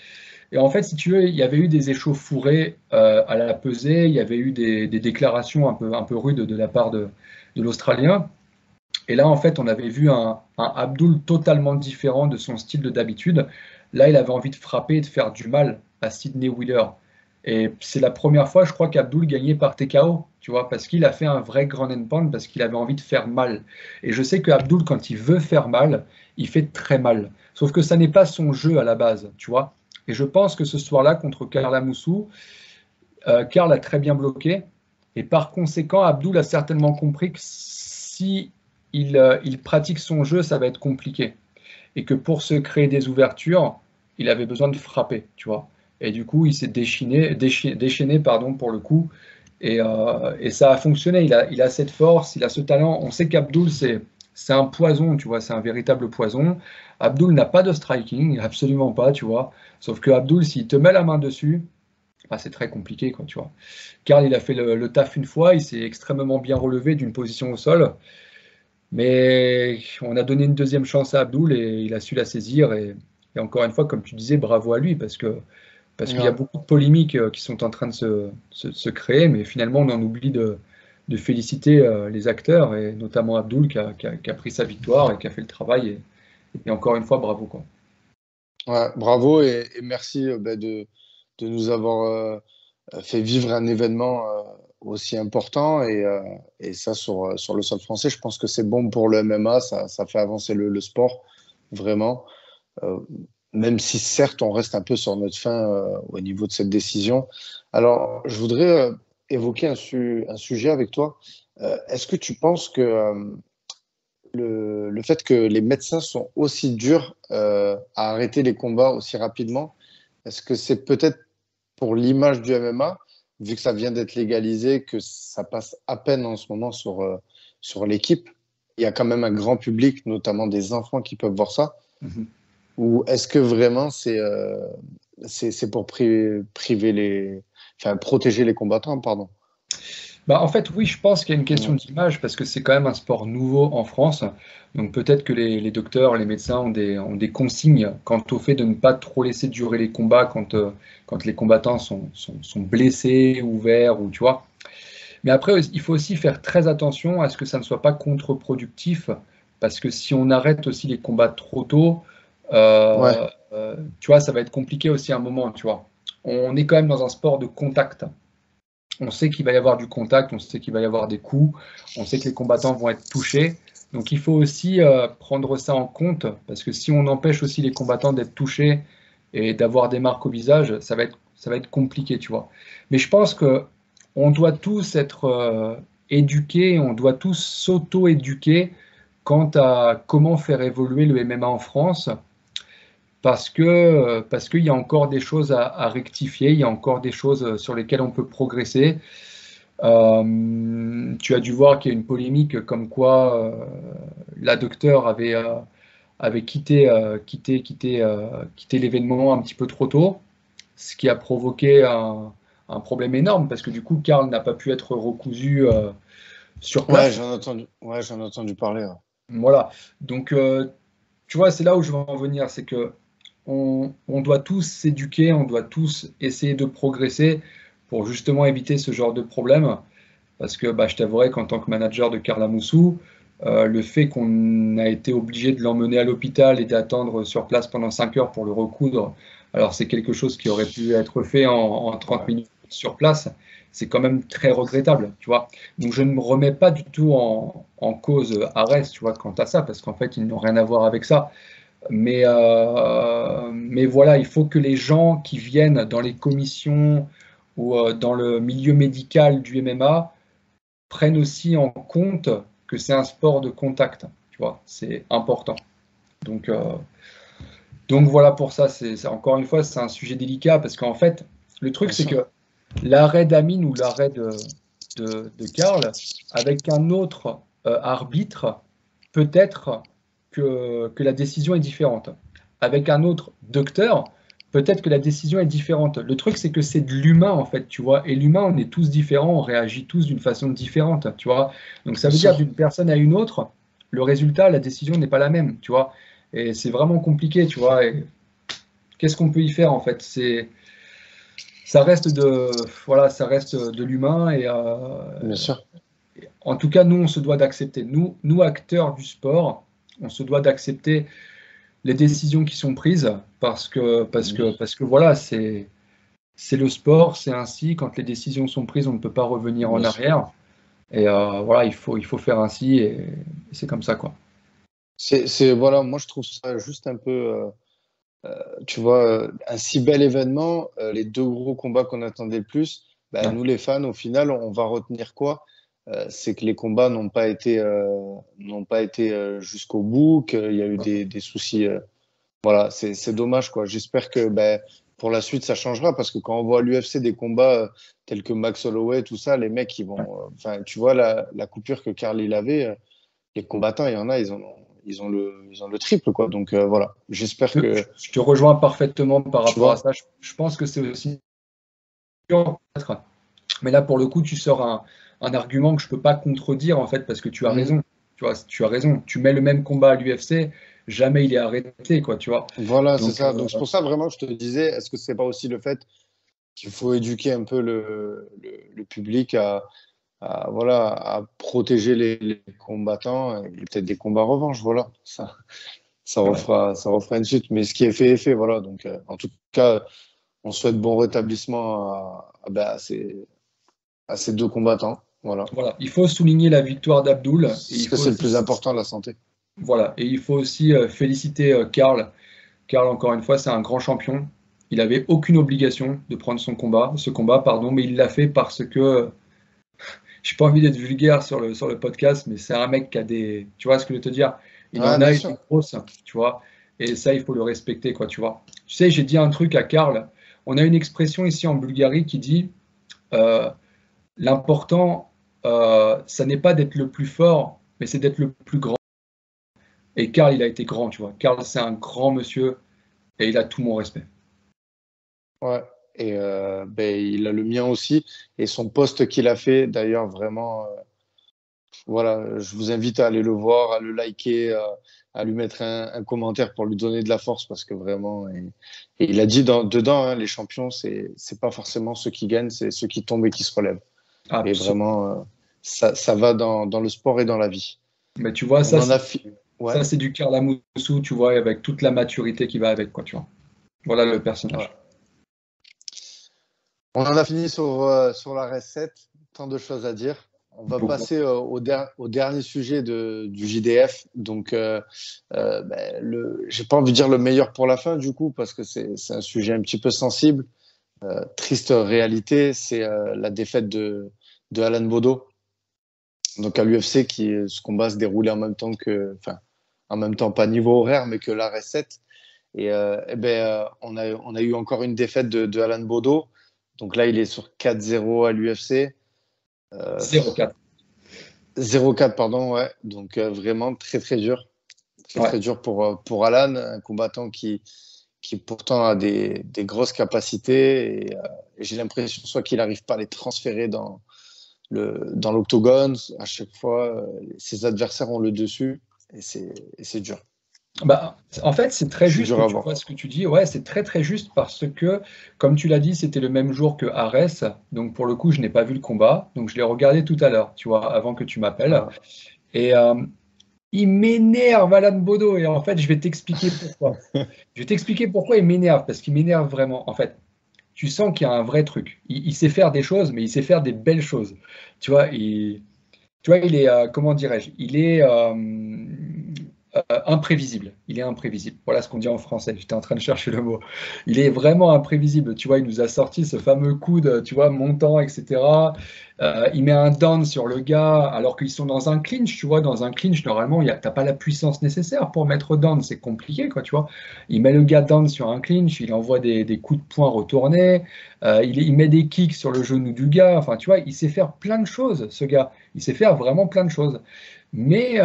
Et en fait, si tu veux, il y avait eu des échauffourées à la pesée, il y avait eu des déclarations un peu rudes de la part de l'Australien. Et là, en fait, on avait vu un Abdul totalement différent de son style de d'habitude. Là, il avait envie de frapper et de faire du mal à Sidney Wheeler. Et c'est la première fois, je crois, qu'Abdul gagnait par TKO, tu vois, parce qu'il a fait un vrai grand and pound, parce qu'il avait envie de faire mal. Et je sais que Abdul, quand il veut faire mal, il fait très mal. Sauf que ça n'est pas son jeu à la base, tu vois. Et je pense que ce soir-là, contre Karl Amoussou, Karl a très bien bloqué. Et par conséquent, Abdul a certainement compris que si il pratique son jeu, ça va être compliqué. Et que pour se créer des ouvertures, il avait besoin de frapper, tu vois. Et du coup, il s'est déchaîné pardon, pour le coup. Et ça a fonctionné. Il a cette force, il a ce talent. On sait qu'Abdul, c'est un poison, tu vois, c'est un véritable poison. Abdul n'a pas de striking, absolument pas, tu vois. Sauf que Abdul, s'il te met la main dessus, bah, c'est très compliqué, quoi, tu vois. Karl, il a fait le taf une fois, il s'est extrêmement bien relevé d'une position au sol. Mais on a donné une deuxième chance à Abdul et il a su la saisir. Et encore une fois, comme tu disais, bravo à lui parce qu'il y a Ouais. beaucoup de polémiques qui sont en train de se créer, mais finalement, on en oublie de féliciter les acteurs et notamment Abdul qui a pris sa victoire et qui a fait le travail. Et encore une fois, bravo, quoi. Ouais, bravo et merci de nous avoir fait vivre un événement aussi important et ça sur le sol français. Je pense que c'est bon pour le MMA, ça fait avancer le sport, vraiment. Euh, Même si certes on reste un peu sur notre faim au niveau de cette décision. Alors, je voudrais évoquer un sujet avec toi. Est-ce que tu penses que le fait que les médecins sont aussi durs à arrêter les combats aussi rapidement, est-ce que c'est peut-être pour l'image du MMA, vu que ça vient d'être légalisé, que ça passe à peine en ce moment sur l'équipe? Il y a quand même un grand public, notamment des enfants qui peuvent voir ça. Mhm. Ou est-ce que vraiment c'est pour priver enfin, protéger les combattants, pardon. Bah, en fait, oui, je pense qu'il y a une question Ouais, d'image parce que c'est quand même un sport nouveau en France. Donc peut-être que les docteurs, les médecins ont des consignes quant au fait de ne pas trop laisser durer les combats quand les combattants sont blessés, ouverts, ou tu vois. Mais après, il faut aussi faire très attention à ce que ça ne soit pas contre-productif parce que si on arrête aussi les combats trop tôt, ouais, tu vois, ça va être compliqué aussi à un moment, tu vois. On est quand même dans un sport de contact. On sait qu'il va y avoir du contact, on sait qu'il va y avoir des coups, on sait que les combattants vont être touchés. Donc il faut aussi prendre ça en compte, parce que si on empêche aussi les combattants d'être touchés et d'avoir des marques au visage, ça va être compliqué, tu vois. Mais je pense que on doit tous être éduquer, on doit tous s'auto-éduquer quant à comment faire évoluer le MMA en France, parce qu'il y a encore des choses à rectifier, il y a encore des choses sur lesquelles on peut progresser. Tu as dû voir qu'il y a une polémique comme quoi la docteure avait quitté l'événement un petit peu trop tôt, ce qui a provoqué un problème énorme parce que du coup, Karl n'a pas pu être recousu sur Ouais, place. j'en ai entendu parler. Ouais. Voilà. Donc, tu vois, c'est là où je veux en venir, c'est que on doit tous s'éduquer, on doit tous essayer de progresser pour justement éviter ce genre de problème. Parce que bah, je t'avouerai qu'en tant que manager de Carla Moussou, le fait qu'on a été obligé de l'emmener à l'hôpital et d'attendre sur place pendant 5 heures pour le recoudre, alors c'est quelque chose qui aurait pu être fait en 30 Ouais. minutes sur place, c'est quand même très regrettable, tu vois. Donc je ne me remets pas du tout en cause Arès, tu vois, quant à ça, parce qu'en fait, ils n'ont rien à voir avec ça. Mais voilà, il faut que les gens qui viennent dans les commissions ou dans le milieu médical du MMA prennent aussi en compte que c'est un sport de contact, tu vois, c'est important. Donc, euh, donc voilà pour ça, encore une fois, c'est un sujet délicat parce qu'en fait, le truc Bien c'est sûr. que l'arrêt d'Amine ou l'arrêt de Karl, avec un autre arbitre, peut-être que la décision est différente. Avec un autre docteur, peut-être que la décision est différente. Le truc, c'est que c'est de l'humain, en fait, tu vois. Et l'humain, on est tous différents, on réagit tous d'une façon différente, tu vois. Donc ça Bien veut dire sûr. d'une personne à une autre, le résultat, la décision n'est pas la même, tu vois. Et c'est vraiment compliqué, tu vois. Et qu'est-ce qu'on peut y faire, en fait? Ça reste voilà, ça reste de l'humain et Bien sûr. en tout cas, nous, on se doit d'accepter. Nous, acteurs du sport, on se doit d'accepter les décisions qui sont prises parce que voilà, c'est le sport, c'est ainsi. Quand les décisions sont prises, on ne peut pas revenir en Bien sûr. arrière. Et voilà, il faut faire ainsi et c'est comme ça, quoi. Voilà, moi, je trouve ça juste un peu, tu vois, un si bel événement, les deux gros combats qu'on attendait le plus, bah, Ouais, nous, les fans, au final, on va retenir quoi? C'est que les combats n'ont pas été jusqu'au bout, qu'il y a eu des soucis. Voilà, c'est dommage, quoi. J'espère que ben, pour la suite, ça changera parce que quand on voit à l'UFC des combats tels que Max Holloway, tout ça, les mecs, ils vont. Enfin, tu vois la coupure que Carl il avait, les combattants, il y en a, ils ont le triple, quoi. Donc voilà, j'espère que. je te rejoins parfaitement par Tu rapport à vois? ça. Je pense que c'est aussi dur, peut-être. Mais là, pour le coup, tu sors un argument que je peux pas contredire, en fait, parce que tu as Mhm. raison. Tu vois, tu as raison. Tu mets le même combat à l'UFC, jamais il est arrêté, quoi, tu vois. Voilà, c'est Donc, ça. Donc c'est pour ça vraiment que je te disais, est-ce que c'est pas aussi le fait qu'il faut éduquer un peu le public voilà, à protéger les combattants et peut-être des combats revanche, voilà. ouais. Ça refera une suite. Mais ce qui est fait est fait, voilà. Donc, en tout cas, on souhaite bon rétablissement à ces deux combattants, voilà. Voilà. Il faut souligner la victoire d'Abdoul et il Parce que faut c'est le aussi, plus important, la santé. voilà. Et il faut aussi féliciter Karl. Karl, encore une fois, c'est un grand champion. Il avait aucune obligation de prendre ce combat, pardon, mais il l'a fait parce que j'ai pas envie d'être vulgaire sur le podcast, mais c'est un mec qui a des. Tu vois ce que je veux te dire? Il Ouais, en bien a une sûr. grosse, tu vois. Et ça, il faut le respecter, quoi, tu vois. Tu sais, j'ai dit un truc à Karl. On a une expression ici en Bulgarie qui dit euh, l'important, ça n'est pas d'être le plus fort, mais c'est d'être le plus grand. Et Karl, il a été grand, tu vois. Karl, c'est un grand monsieur et il a tout mon respect. Ouais. Et ben, il a le mien aussi. Et son poste qu'il a fait, d'ailleurs, vraiment, voilà, je vous invite à aller le voir, à le liker, à lui mettre un commentaire pour lui donner de la force parce que vraiment, et il a dit dedans, hein, les champions, c'est pas forcément ceux qui gagnent, c'est ceux qui tombent et qui se relèvent. Et Absolument. vraiment, ça va dans le sport et dans la vie. Mais tu vois, On en a ouais, ça, c'est du Karl Amoussou, tu vois, avec toute la maturité qui va avec, quoi, tu vois. Voilà le ouais. personnage. On en a fini sur la recette. Tant de choses à dire. On va Beaucoup. passer au dernier sujet du JDF. Donc, ben, j'ai pas envie de dire le meilleur pour la fin, du coup, parce que c'est un sujet un petit peu sensible. Triste réalité, c'est la défaite de Alan Bodo. Donc à l'UFC, ce combat se déroulait en même temps enfin, en même temps, pas niveau horaire, mais que l'ARS 7. On a eu encore une défaite de Alan Bodo. Donc là, il est sur 4-0 à l'UFC. 0-4. 0-4, pardon, ouais. Donc vraiment très, très dur. Très dur pour Alan, un combattant qui pourtant a des grosses capacités. Et j'ai l'impression soit qu'il n'arrive pas à les transférer dans l'octogone. À chaque fois, ses adversaires ont le dessus et c'est dur. Bah, en fait, c'est très juste que tu vois ce que tu dis. Ouais, c'est très très juste parce que, comme tu l'as dit, c'était le même jour que Ares. Donc pour le coup, je n'ai pas vu le combat. Donc je l'ai regardé tout à l'heure, tu vois, avant que tu m'appelles. Ah. Et il m'énerve, Alan Bodo. Et en fait, je vais t'expliquer pourquoi. Je vais t'expliquer pourquoi il m'énerve. Parce qu'il m'énerve vraiment. En fait, tu sens qu'il y a un vrai truc. Il sait faire des choses, mais il sait faire des belles choses. Tu vois, il est, comment dirais-je, il est imprévisible. Il est imprévisible. Voilà ce qu'on dit en français. J'étais en train de chercher le mot. Il est vraiment imprévisible. Tu vois, il nous a sorti ce fameux coude, tu vois, montant, etc. Il met un down sur le gars alors qu'ils sont dans un clinch. Tu vois, dans un clinch, normalement, t'as pas la puissance nécessaire pour mettre down. C'est compliqué, quoi, tu vois. Il met le gars down sur un clinch. Il envoie des coups de poing retournés. Il met des kicks sur le genou du gars. Enfin, tu vois, il sait faire plein de choses, ce gars. Il sait faire vraiment plein de choses. Mais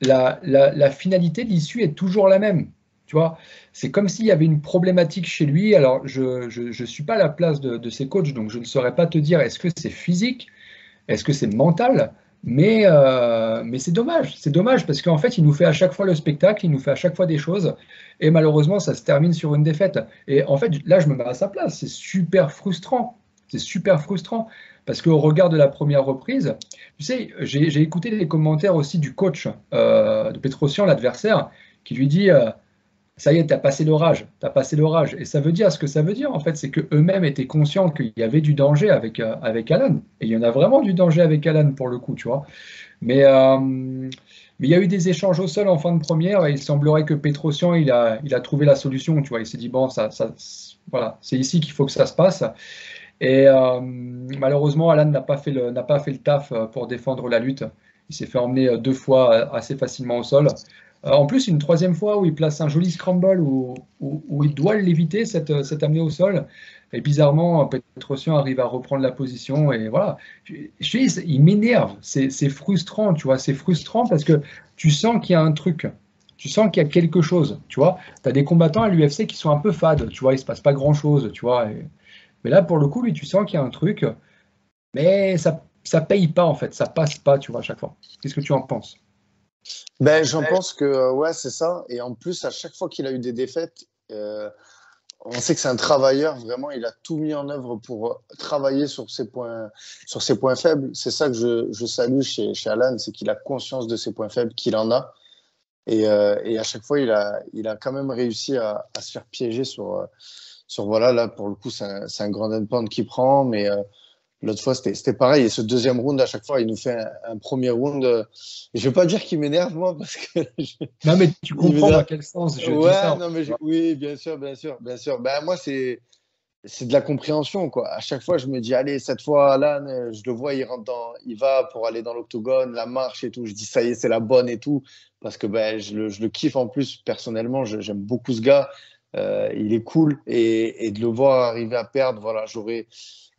la finalité de l'issue est toujours la même. Tu vois, c'est comme s'il y avait une problématique chez lui. Alors, je suis pas à la place de ses coachs, donc je ne saurais pas te dire est-ce que c'est physique, est-ce que c'est mental, mais c'est dommage. C'est dommage parce qu'en fait, il nous fait à chaque fois le spectacle, il nous fait à chaque fois des choses, et malheureusement, ça se termine sur une défaite. Et en fait, là, je me mets à sa place. C'est super frustrant. C'est super frustrant. Parce qu'au regard de la première reprise, tu sais, j'ai écouté les commentaires aussi du coach de Petrosyan, l'adversaire, qui lui dit ça y est, tu as passé l'orage, tu as passé l'orage. Et ça veut dire, ce que ça veut dire, en fait, c'est qu'eux-mêmes étaient conscients qu'il y avait du danger avec Alan. Et il y en a vraiment du danger avec Alan, pour le coup, tu vois. Mais il y a eu des échanges au sol en fin de première, et il semblerait que Petrosyan, il a trouvé la solution, tu vois. Il s'est dit, bon, voilà, c'est ici qu'il faut que ça se passe. Et malheureusement, Alan n'a pas fait le taf pour défendre la lutte. Il s'est fait emmener 2 fois assez facilement au sol. En plus, une 3e fois où il place un joli scramble où il doit l'éviter, cet amené au sol. Et bizarrement, Petrosyan arrive à reprendre la position. Et voilà. Je dis, il m'énerve. C'est frustrant, tu vois. C'est frustrant parce que tu sens qu'il y a un truc. Tu sens qu'il y a quelque chose, tu vois. Tu as des combattants à l'UFC qui sont un peu fades, tu vois. Il ne se passe pas grand-chose, tu vois. Mais là, pour le coup, lui, tu sens qu'il y a un truc, mais ça paye pas, en fait. Ça passe pas, tu vois, à chaque fois. Qu'est-ce que tu en penses? Ben, j'en pense que, ouais, c'est ça. Et en plus, à chaque fois qu'il a eu des défaites, on sait que c'est un travailleur. Vraiment, il a tout mis en œuvre pour travailler sur ses points faibles. C'est ça que je salue chez Alan, c'est qu'il a conscience de ses points faibles, qu'il en a. Et à chaque fois, il a quand même réussi à se faire piéger sur voilà, là, pour le coup, c'est un grand endpoint qui prend, mais l'autre fois, c'était pareil. Et ce deuxième round, à chaque fois, il nous fait un premier round. Et je vais pas dire qu'il m'énerve, moi, parce que. Non, mais tu comprends dans quel sens je dis ça. Non, mais oui, bien sûr. Ben, moi, c'est de la compréhension, quoi. À chaque fois, je me dis, allez, cette fois, Alan, je le vois, il va pour aller dans l'octogone, la marche et tout. Je dis, ça y est, c'est la bonne et tout. Parce que ben, je le kiffe en plus, personnellement. J'aime beaucoup ce gars. Il est cool. Et de le voir arriver à perdre, voilà,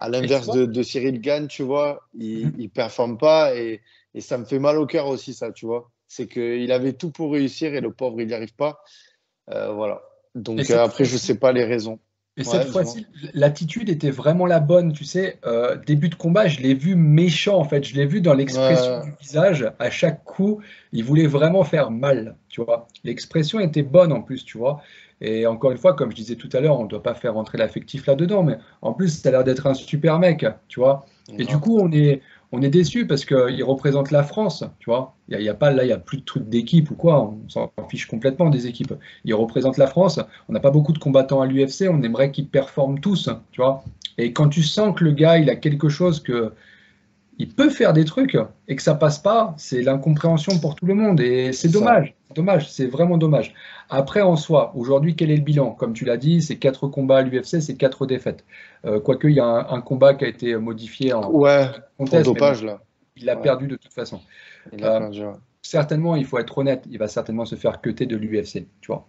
à l'inverse de Cyril Gane, tu vois, il performe pas. Et ça me fait mal au cœur aussi, ça, tu vois. C'est qu'il avait tout pour réussir et le pauvre, il n'y arrive pas. Voilà. Donc après, je sais pas les raisons. Et cette fois-ci, l'attitude était vraiment la bonne, tu sais. Début de combat, je l'ai vu méchant, en fait. Je l'ai vu dans l'expression du visage. À chaque coup, il voulait vraiment faire mal, tu vois. L'expression était bonne, en plus, tu vois. Et encore une fois, comme je disais tout à l'heure, on ne doit pas faire rentrer l'affectif là-dedans. Mais en plus, ça a l'air d'être un super mec, tu vois. Et du coup, on est déçu parce qu'il représente la France, tu vois. Il y a pas, là, il n'y a plus de trucs d'équipe ou quoi. On s'en fiche complètement des équipes. Il représente la France. On n'a pas beaucoup de combattants à l'UFC. On aimerait qu'ils performent tous, tu vois. Et quand tu sens que le gars, il a quelque chose il peut faire des trucs et que ça passe pas, c'est l'incompréhension pour tout le monde. Et c'est dommage. Dommage, c'est vraiment dommage. Après, en soi, aujourd'hui, quel est le bilan? Comme tu l'as dit, c'est 4 combats à l'UFC, c'est 4 défaites. Quoique, il y a un combat qui a été modifié en pour dopage, là. il l'a perdu de toute façon. Il a perdu, ouais. Certainement, il faut être honnête, il va certainement se faire cutter de l'UFC, tu vois.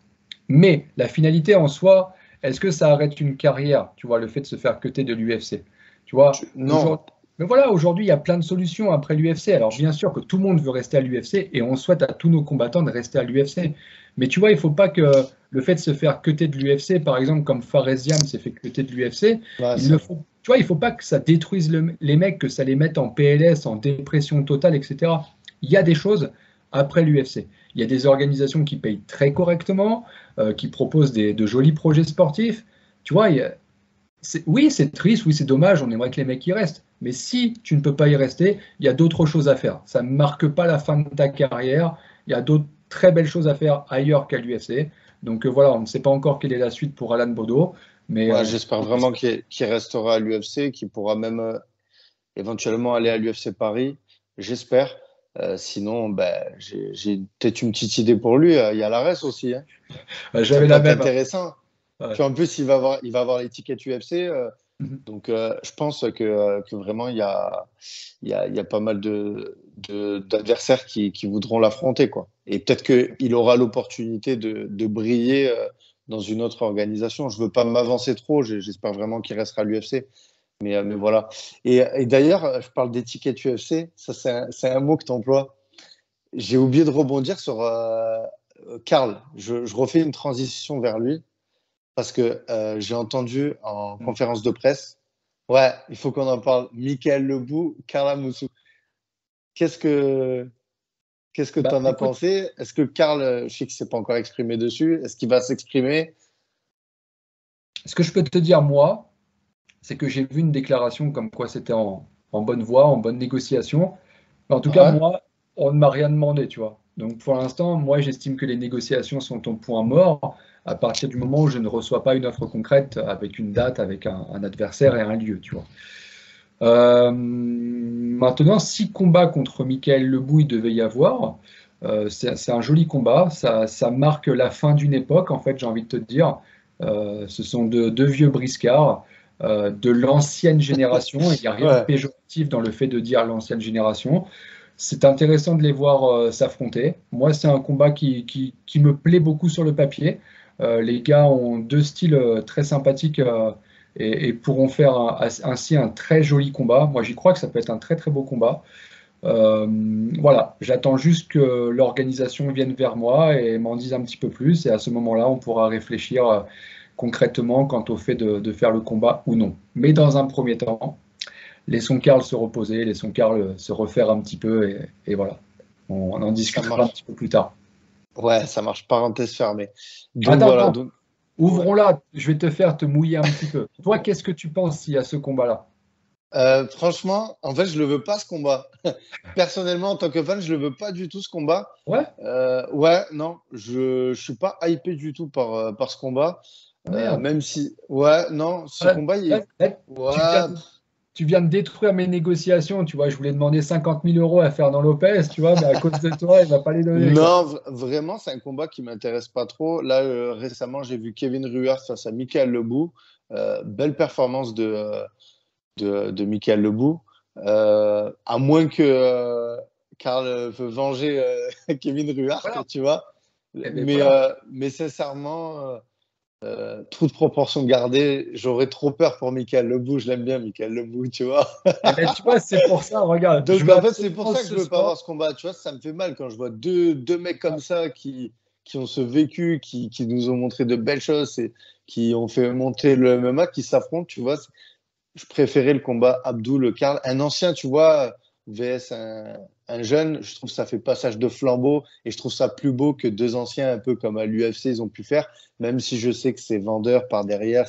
Mais la finalité en soi, est-ce que ça arrête une carrière, tu vois, le fait de se faire cutter de l'UFC? Tu vois, Non. mais voilà, aujourd'hui, il y a plein de solutions après l'UFC. Alors, bien sûr que tout le monde veut rester à l'UFC et on souhaite à tous nos combattants de rester à l'UFC. Mais tu vois, il ne faut pas que le fait de se faire cutter de l'UFC, par exemple, comme Faresiam s'est fait cutter de l'UFC, Ouais, tu vois, il ne faut pas que ça détruise les mecs, que ça les mette en PLS, en dépression totale, etc. Il y a des choses après l'UFC. Il y a des organisations qui payent très correctement, qui proposent de jolis projets sportifs. Tu vois, oui, c'est triste, oui, c'est dommage, on aimerait que les mecs y restent. Mais si tu ne peux pas y rester, il y a d'autres choses à faire. Ça ne marque pas la fin de ta carrière. Il y a d'autres très belles choses à faire ailleurs qu'à l'UFC. Donc voilà, on ne sait pas encore quelle est la suite pour Alan Bodo. Mais ouais, j'espère vraiment qu'il restera à l'UFC, qu'il pourra même éventuellement aller à l'UFC Paris. J'espère. Sinon, ben, j'ai peut-être une petite idée pour lui. Il y a l'ARES aussi. Hein. Ça j'avais peut la être même. intéressant. Ouais. Puis en plus, il va avoir l'étiquette UFC. Donc, je pense que vraiment, il y a pas mal d'adversaires qui voudront l'affronter, quoi. Et peut-être qu'il aura l'opportunité de briller dans une autre organisation. Je veux pas m'avancer trop. J'espère vraiment qu'il restera à l'UFC. Mais voilà. Et d'ailleurs, je parle d'étiquette UFC. Ça, c'est un mot que tu emploies. J'ai oublié de rebondir sur Karl. Je refais une transition vers lui parce que j'ai entendu en conférence de presse, ouais, il faut qu'on en parle. Michael Lebou, Karl Moussou. Qu'est-ce que tu en as Écoute, pensé? Est-ce que Karl, je sais qu'il ne s'est pas encore exprimé dessus, est-ce qu'il va s'exprimer? ce que je peux te dire, moi, c'est que j'ai vu une déclaration comme quoi c'était en bonne voie, en bonne négociation. Mais en tout cas, Ouais, moi, on ne m'a rien demandé, tu vois. Donc pour l'instant, moi, j'estime que les négociations sont au point mort à partir du moment où je ne reçois pas une offre concrète avec une date, avec un adversaire et un lieu, tu vois. Maintenant, 6 combats contre Michael Lebou, il devait y avoir. C'est un joli combat. Ça marque la fin d'une époque, en fait, j'ai envie de te dire. Ce sont deux vieux briscards de l'ancienne génération. Il n'y a rien de ouais. péjoratif dans le fait de dire l'ancienne génération. C'est intéressant de les voir s'affronter. Moi, c'est un combat qui me plaît beaucoup sur le papier. Les gars ont 2 styles très sympathiques et pourront faire ainsi un très joli combat. Moi, j'y crois que ça peut être un très très beau combat. Voilà, j'attends juste que l'organisation vienne vers moi et m'en dise un petit peu plus. Et à ce moment-là, on pourra réfléchir concrètement quant au fait de faire le combat ou non. Mais dans un premier temps, laissons Karl se reposer, laissons Karl se refaire un petit peu et voilà. On en discutera un petit peu plus tard. Ouais, ça marche, parenthèse fermée. Donc Attends, voilà. attends, Donc, ouais. ouvrons-la. Je vais te faire te mouiller un petit peu. Toi, qu'est-ce que tu penses s'il y a ce combat-là? Franchement, en fait, je le veux pas ce combat. Personnellement, en tant que fan, je le veux pas du tout ce combat. Ouais? Ouais, non, je suis pas hypé du tout par ce combat. Ah, merde. Même si, ouais, non, ce Ouais, combat, là, tu ouais, tu viens de détruire mes négociations, tu vois. Je voulais demander 50 000 euros à Fernand Lopez, tu vois, mais à cause de toi, il ne va pas les donner, quoi. non, vraiment, c'est un combat qui m'intéresse pas trop. Là, récemment, j'ai vu Kevin Ruher face à Michael Lebou. Belle performance de Michael Lebou. À moins que Karl veut venger Kevin Ruher, Voilà. tu vois. Eh bien, voilà. Mais sincèrement, trop de proportions gardées. J'aurais trop peur pour Michael Lebou. Je l'aime bien, Michael Lebou, tu vois. Eh bien, tu vois, c'est pour ça, regarde, je Donc, veux en fait, c'est pour absolument ça que je ce veux pas soir. avoir ce combat. Tu vois, ça me fait mal quand je vois deux mecs comme ça qui ont ce vécu, qui nous ont montré de belles choses et qui ont fait monter le MMA, qui s'affrontent, tu vois. Je préférais le combat Abdul-Karl. Un ancien, tu vois, vs un jeune, je trouve que ça fait passage de flambeau et je trouve ça plus beau que 2 anciens, un peu comme à l'UFC, ils ont pu faire, même si je sais que c'est vendeur par derrière,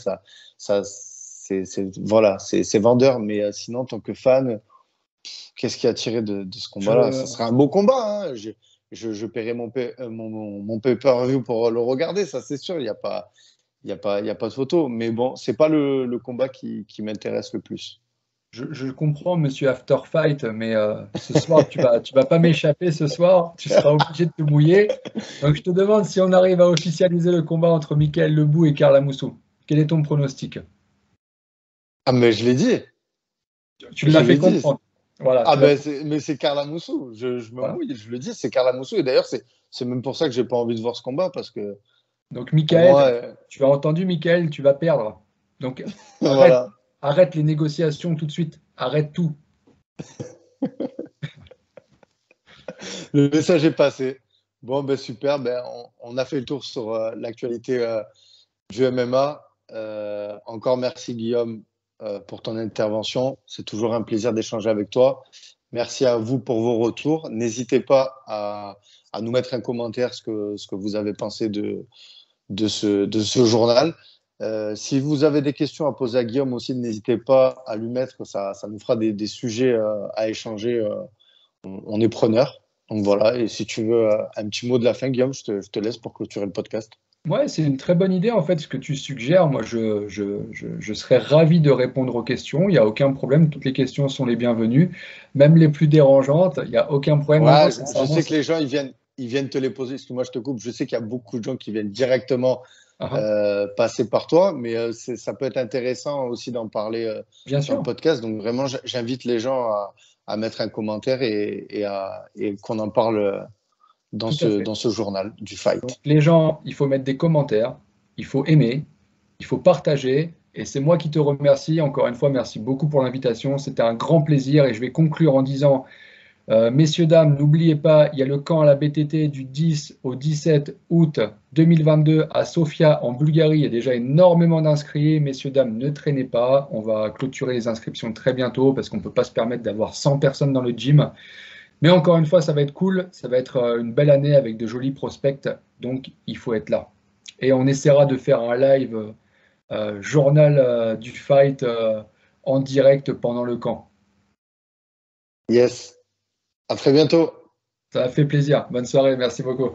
voilà, c'est vendeur, mais sinon, en tant que fan, qu'est-ce qui a tiré de ce combat-là? Ça Je, sera un beau combat, hein. Je paierai mon pay-per-view pour le regarder, ça c'est sûr, il y a pas de photo. Mais bon, c'est pas le combat qui m'intéresse le plus. je comprends, monsieur After Fight, mais ce soir, tu vas pas m'échapper ce soir. Tu seras obligé de te mouiller. Donc, je te demande si on arrive à officialiser le combat entre Michael Lebou et Karl Amoussou. Quel est ton pronostic? Ah, mais je l'ai dit. Tu Je l'as fait l'ai dit. comprendre. Voilà, Ah ben, mais c'est Carla Moussou, je me voilà. mouille, je le dis, c'est Carla Moussou. Et d'ailleurs, c'est même pour ça que j'ai pas envie de voir ce combat, parce que Donc, pour moi, Michael, tu as entendu, Michael, tu vas perdre. Donc, arrête, voilà, arrête les négociations tout de suite. Arrête tout. le message est passé. Bon, ben super, ben, on a fait le tour sur l'actualité du MMA. Encore merci Guillaume pour ton intervention. C'est toujours un plaisir d'échanger avec toi. Merci à vous pour vos retours. N'hésitez pas à nous mettre un commentaire ce que vous avez pensé de ce journal. Si vous avez des questions à poser à Guillaume aussi, n'hésitez pas à lui mettre. Ça nous fera des sujets à échanger. On est preneur. Donc voilà. Et si tu veux un petit mot de la fin, Guillaume, je te laisse pour clôturer le podcast. Ouais, c'est une très bonne idée en fait ce que tu suggères. Moi, je serais ravi de répondre aux questions. Il n'y a aucun problème. Toutes les questions sont les bienvenues, même les plus dérangeantes. Il n'y a aucun problème. Non, non, Ouais, je sincèrement, sais que les gens, ils viennent te les poser. Excuse-moi, je te coupe. Je sais qu'il y a beaucoup de gens qui viennent directement ah, ah, passer par toi, mais ça peut être intéressant aussi d'en parler bien dans le sûr, podcast. Donc vraiment, j'invite les gens à mettre un commentaire et qu'on en parle tout à fait. dans ce journal du Donc, fight. les gens, il faut mettre des commentaires, il faut aimer, il faut partager. Et c'est moi qui te remercie. Encore une fois, merci beaucoup pour l'invitation. C'était un grand plaisir. Et je vais conclure en disant, messieurs, dames, n'oubliez pas, il y a le camp à la BTT du 10 au 17 août 2022 à Sofia, en Bulgarie. Il y a déjà énormément d'inscrits. Messieurs, dames, ne traînez pas. On va clôturer les inscriptions très bientôt parce qu'on ne peut pas se permettre d'avoir 100 personnes dans le gym. Mais encore une fois, ça va être cool. Ça va être une belle année avec de jolis prospects. Donc, il faut être là. Et on essaiera de faire un live journal du fight en direct pendant le camp. Yes. À très bientôt. Ça a fait plaisir. Bonne soirée. Merci beaucoup.